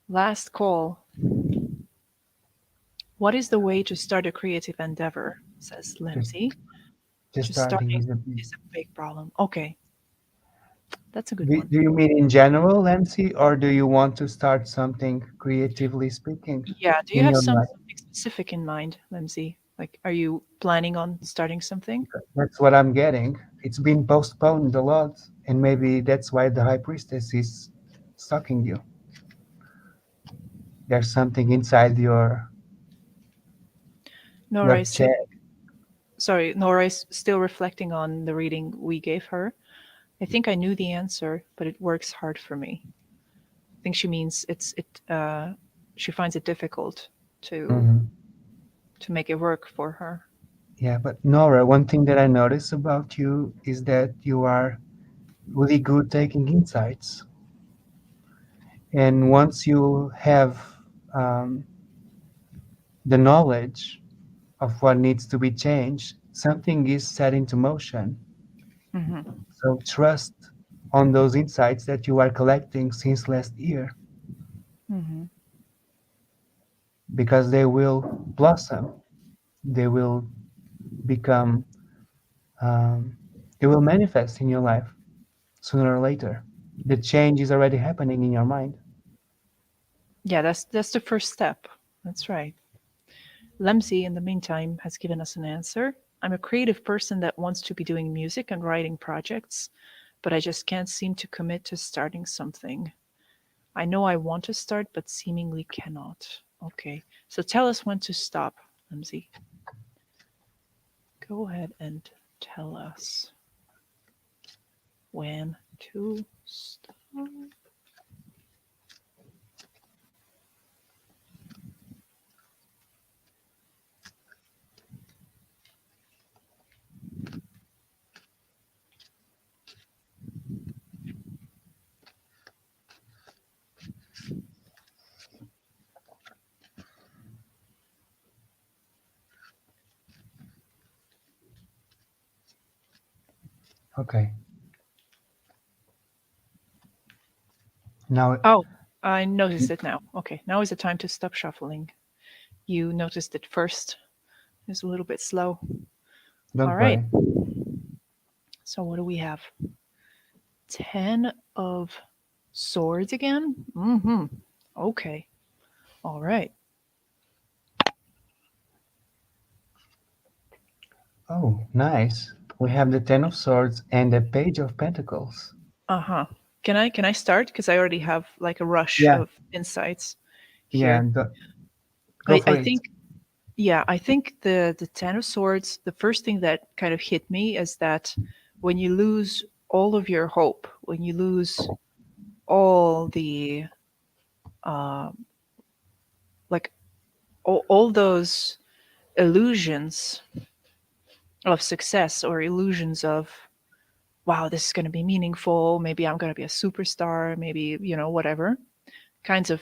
Last call. What is the way to start a creative endeavor? Says Just, Lindsay. just Just starting starting is a is a big problem. Okay, that's a good Do, one. do you mean in general, Nancy, or do you want to start something creatively speaking Yeah, do you in have your life? something specific in mind, Lindsay? Like, are you planning on starting something? That's what I'm getting. It's been postponed a lot, and maybe that's why the High Priestess is stalking you. There's something inside your Nora is chest. sorry, Nora is still reflecting on the reading we gave her. I think I knew the answer, but it works hard for me. I think she means she finds it difficult to Mhm. to make it work for her. Yeah, but Nora, one thing that I notice about you is that you are really good taking insights. And once you have um, the knowledge of what needs to be changed, something is set into motion. Hmm. So trust on those insights that you are collecting since last year Hmm. because they will blossom. They will become, um, they will manifest in your life sooner or later. The change is already happening in your mind. Yeah, that's the first step. That's right. Lemsey, in the meantime, has given us an answer. I'm a creative person that wants to be doing music and writing projects, but I just can't seem to commit to starting something. I know I want to start, but seemingly cannot. Okay. So tell us when to stop, Lindsay. Go ahead and tell us when to stop. Okay. Now, Oh, I noticed it now. Okay, now is the time to stop shuffling. You noticed it first. It's a little bit slow. All don't right. worry. So what do we have? 10 of swords again? Mm-hmm. Okay. All right. Oh, nice. We have the Ten of Swords and the Page of Pentacles. Uh-huh. Can I start? Because I already have like a rush Yeah, of insights yeah. here. Go I for it. think yeah, I think the Ten of Swords, the first thing that kind of hit me is that when you lose all of your hope, when you lose all the uh, like all those illusions of success or illusions of wow, this is going to be meaningful, maybe I'm going to be a superstar, maybe whatever kinds of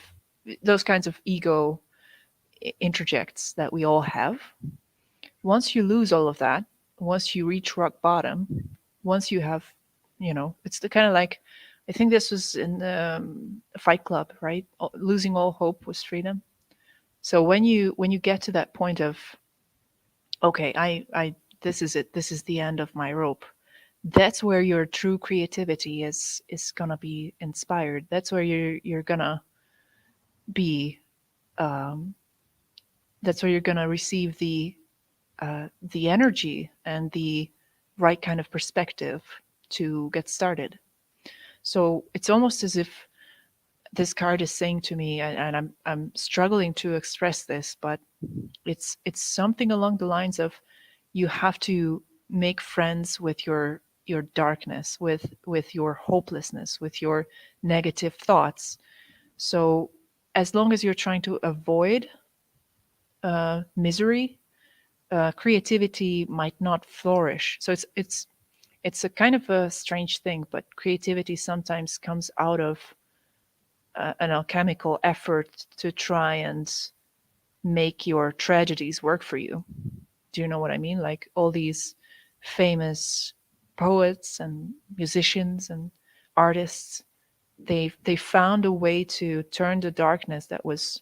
those kinds of ego interjects that we all have. Once you lose all of that, once you reach rock bottom, once you have, it's the kind of like, I think this was in the Fight Club, right? Losing all hope was freedom. So when you get to that point of, okay, I this is it, this is the end of my rope. That's where your true creativity is gonna be inspired. That's where you're gonna be. Um, that's where you're gonna receive the energy and the right kind of perspective to get started. So it's almost as if this card is saying to me, and I'm struggling to express this, but it's something along the lines of you have to make friends with your darkness, with your hopelessness, with your negative thoughts. So as long as you're trying to avoid misery, creativity might not flourish. So it's a kind of a strange thing, but creativity sometimes comes out of an alchemical effort to try and make your tragedies work for you. Do you know what I mean? Like all these famous poets and musicians and artists, they found a way to turn the darkness that was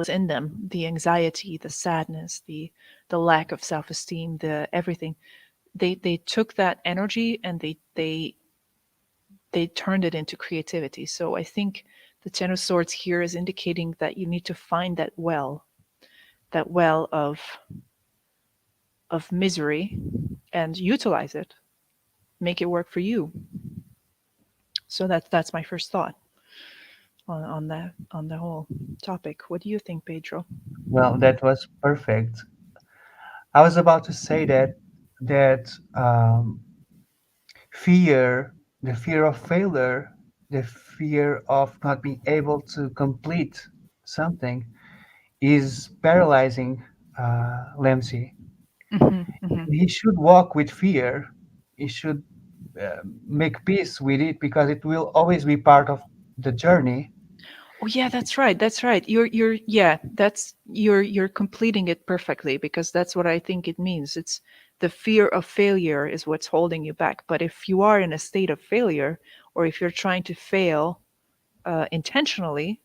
in them, the anxiety, the sadness, the lack of self-esteem, the everything. They took that energy and they turned it into creativity. So I think the Ten of Swords here is indicating that you need to find that well of misery, and utilize it, make it work for you. So that's my first thought on the whole topic. What do you think, Pedro? Well, that was perfect. I was about to say that fear, the fear of failure, the fear of not being able to complete something, is paralyzing Lemsey. Hmm. Hmm. He should walk with fear. He should make peace with it because it will always be part of the journey. Oh yeah, that's right. That's right. You're yeah, that's you're completing it perfectly, because that's what I think it means. It's the fear of failure is what's holding you back. But if you are in a state of failure, or if you're trying to fail intentionally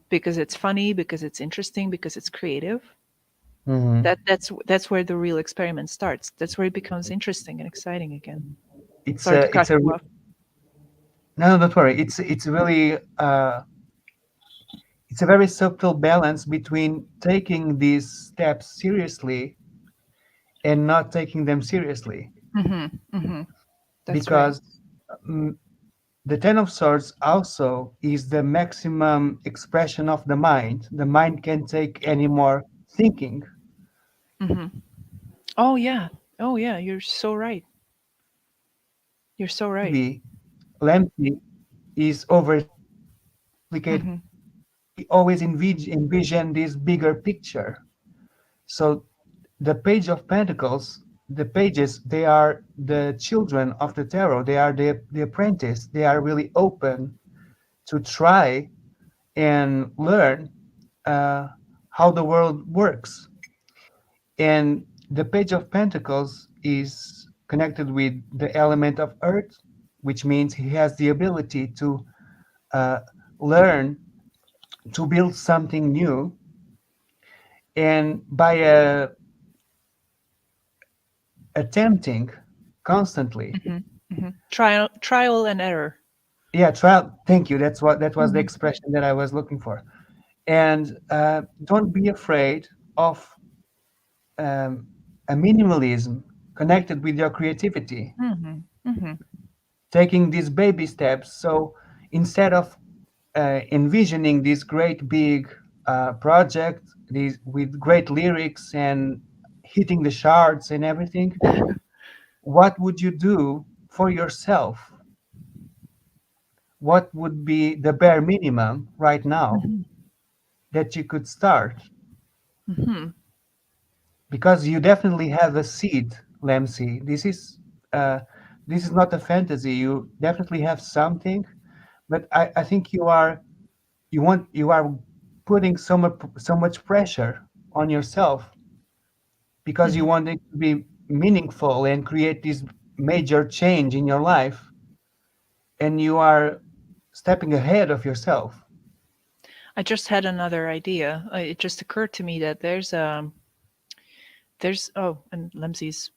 because it's funny, because it's interesting, because it's creative, Mhm. that's where the real experiment starts. That's where it becomes interesting and exciting again. It's Sorry to a cut it's a you off. no, no, don't worry. It's really it's a very subtle balance between taking these steps seriously and not taking them seriously Hmm. Hmm. That's right. because mm, The Ten of Swords also is the maximum expression of the mind. The mind can't take any more thinking. Hmm. Oh yeah. Oh yeah. You're so right. You're so right. Maybe Lemke is oversimplificating things. Hmm. He always envision this bigger picture. So the Page of Pentacles, the pages, they are the children of the tarot. They are the apprentice. They are really open to try and learn uh, how the world works. And the Page of Pentacles is connected with the element of earth, which means he has the ability to uh, learn to build something new. And by attempting constantly, Hmm. Hmm. Trial and error. yeah, trial. Thank you. That was the Hmm. expression that I was looking for. And don't be afraid of um, a minimalism connected with your creativity, Hmm. Hmm. taking these baby steps. So instead of envisioning this great big project, these with great lyrics and hitting the charts and everything, what would you do for yourself? What would be the bare minimum right now Hmm. that you could start? Hmm. Because you definitely have a seed, Lemsi. Uh, this is not a fantasy. You definitely have something, but I think you are putting so much pressure on yourself because you Hmm. want it to be meaningful and create this major change in your life, and you are stepping ahead of yourself. I just had another idea. It just occurred to me that there's oh, and Lemsey's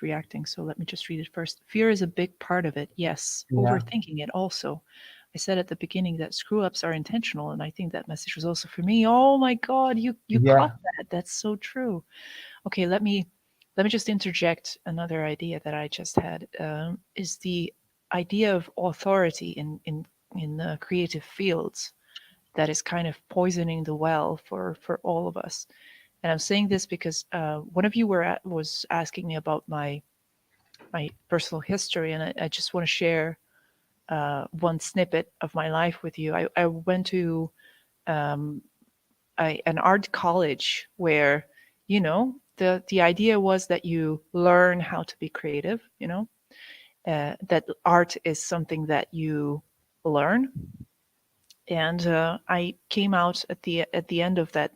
reacting, so let me just read it first. Fear is a big part of it. Yes. Yeah, Overthinking it also. I said at the beginning that screw ups are intentional, and I think that message was also for me. Oh my god, you yeah. caught that. That's so true. Okay, let me just interject another idea that I just had. Is the idea of authority in creative fields that is kind of poisoning the well for all of us. And I'm saying this because one of you was asking me about my personal history, and I just want to share one snippet of my life with you. I went to um, an art college where, the idea was that you learn how to be creative. That art is something that you learn. And I came out at the end of that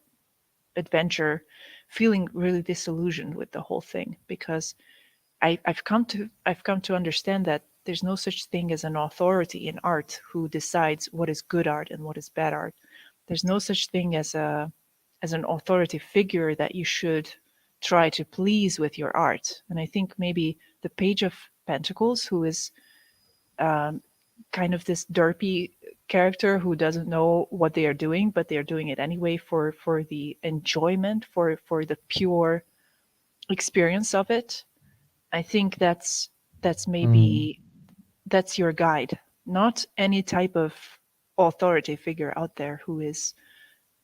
adventure feeling really disillusioned with the whole thing because I've come to understand that there's no such thing as an authority in art who decides what is good art and what is bad art. There's no such thing as an authority figure that you should try to please with your art. And I think maybe the Page of Pentacles, who is um, kind of this derpy character who doesn't know what they are doing, but they are doing it anyway for the enjoyment, for the pure experience of it. I think that's Mm. maybe that's your guide, not any type of authority figure out there who is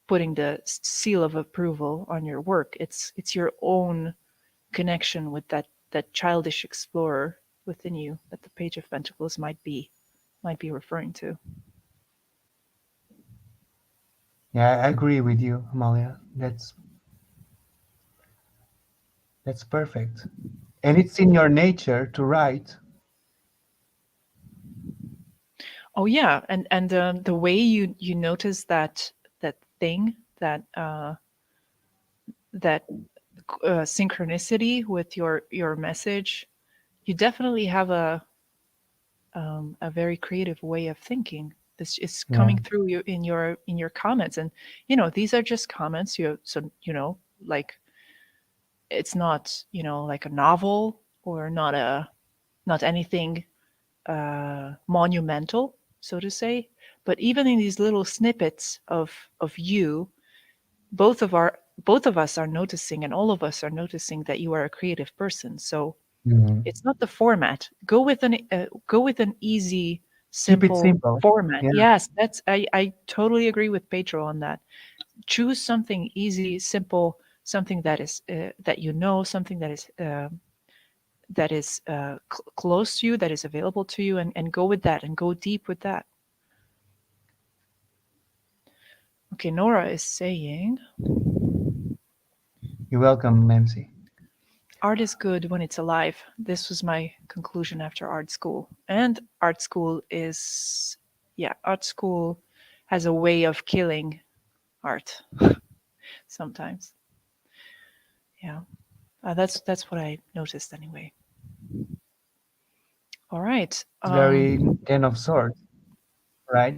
putting the seal of approval on your work. It's your own connection with that childish explorer within you that the Page of Pentacles might be referring to. Yeah, I agree with you, Amalia. That's perfect. And it's in your nature to write. Oh yeah, and the way you notice that thing that synchronicity with your message, you definitely have a very creative way of thinking. This is Yeah. coming through you in your comments, and these are just comments. Like it's not like a novel or not anything monumental, so to say. But even in these little snippets of you, both of our both of us are noticing, and all of us are noticing that you are a creative person. So Mhm. it's not the format. Go with an easy Keep it simple simple. format. Yeah, Yes, I totally agree with Pedro on that. Choose something easy, simple, something that is that you know, something that is close to you, that is available to you, and go with that and go deep with that. Okay, Nora is saying you're welcome, MC. art is good when it's alive. This was my conclusion after art school. And art school is, yeah, art school has a way of killing art sometimes. Yeah, that's what I noticed anyway. All right. It's very Ten of Swords, right?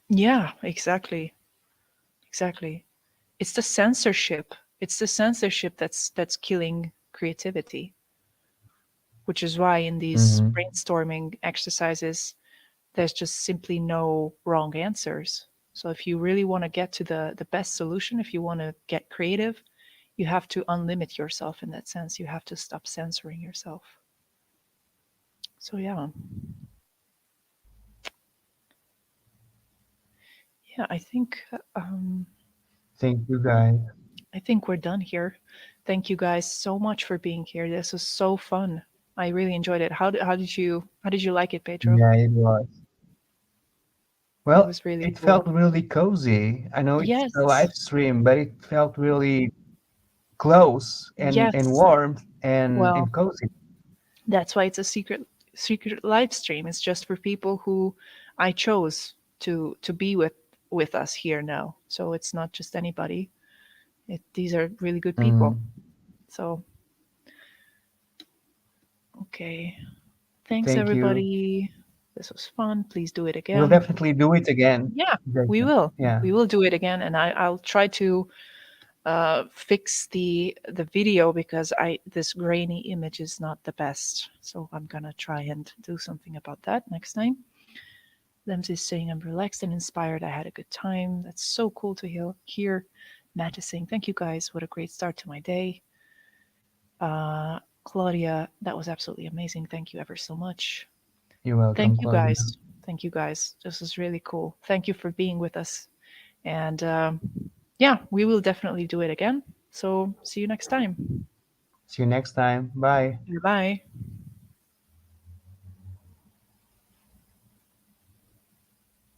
Yeah, exactly, exactly. It's the censorship. It's the censorship that's killing creativity, which is why in these Mm-hmm. brainstorming exercises there's just simply no wrong answers. So if you really want to get to the best solution, if you want to get creative, you have to unlimit yourself in that sense. You have to stop censoring yourself. So yeah, Thank you, guys. I think we're done here. Thank you guys so much for being here. This was so fun. I really enjoyed it. How did you like it, Pedro? Yeah, it was. It Well, was really it cool. felt really cozy. I know it's a Yes. live stream, but it felt really close and Yes. warm Well, and cozy. that's why it's a secret live stream. It's just for people who I chose to be with us here now. So it's not just anybody. These are really good people. Mm, So okay, thanks thank you. everybody. This was fun. Please do it We'll again. definitely do it again. Yeah, we Jason. will. Yeah, We will do it again, and I'll try to fix the video because I this grainy image is not the best. So I'm gonna try and do something about that next time. Lems is saying I'm relaxed and inspired. I had a good time. That's so cool to hear. Matt is saying thank you guys. What a great start to my day. Claudia, that was absolutely amazing. Thank you ever so much. you're welcome, Thank you Claudia. guys. Thank you guys. This is really cool. Thank you for being with us. And yeah, we will definitely do it again. So see you next time. See you next time. Bye. Bye.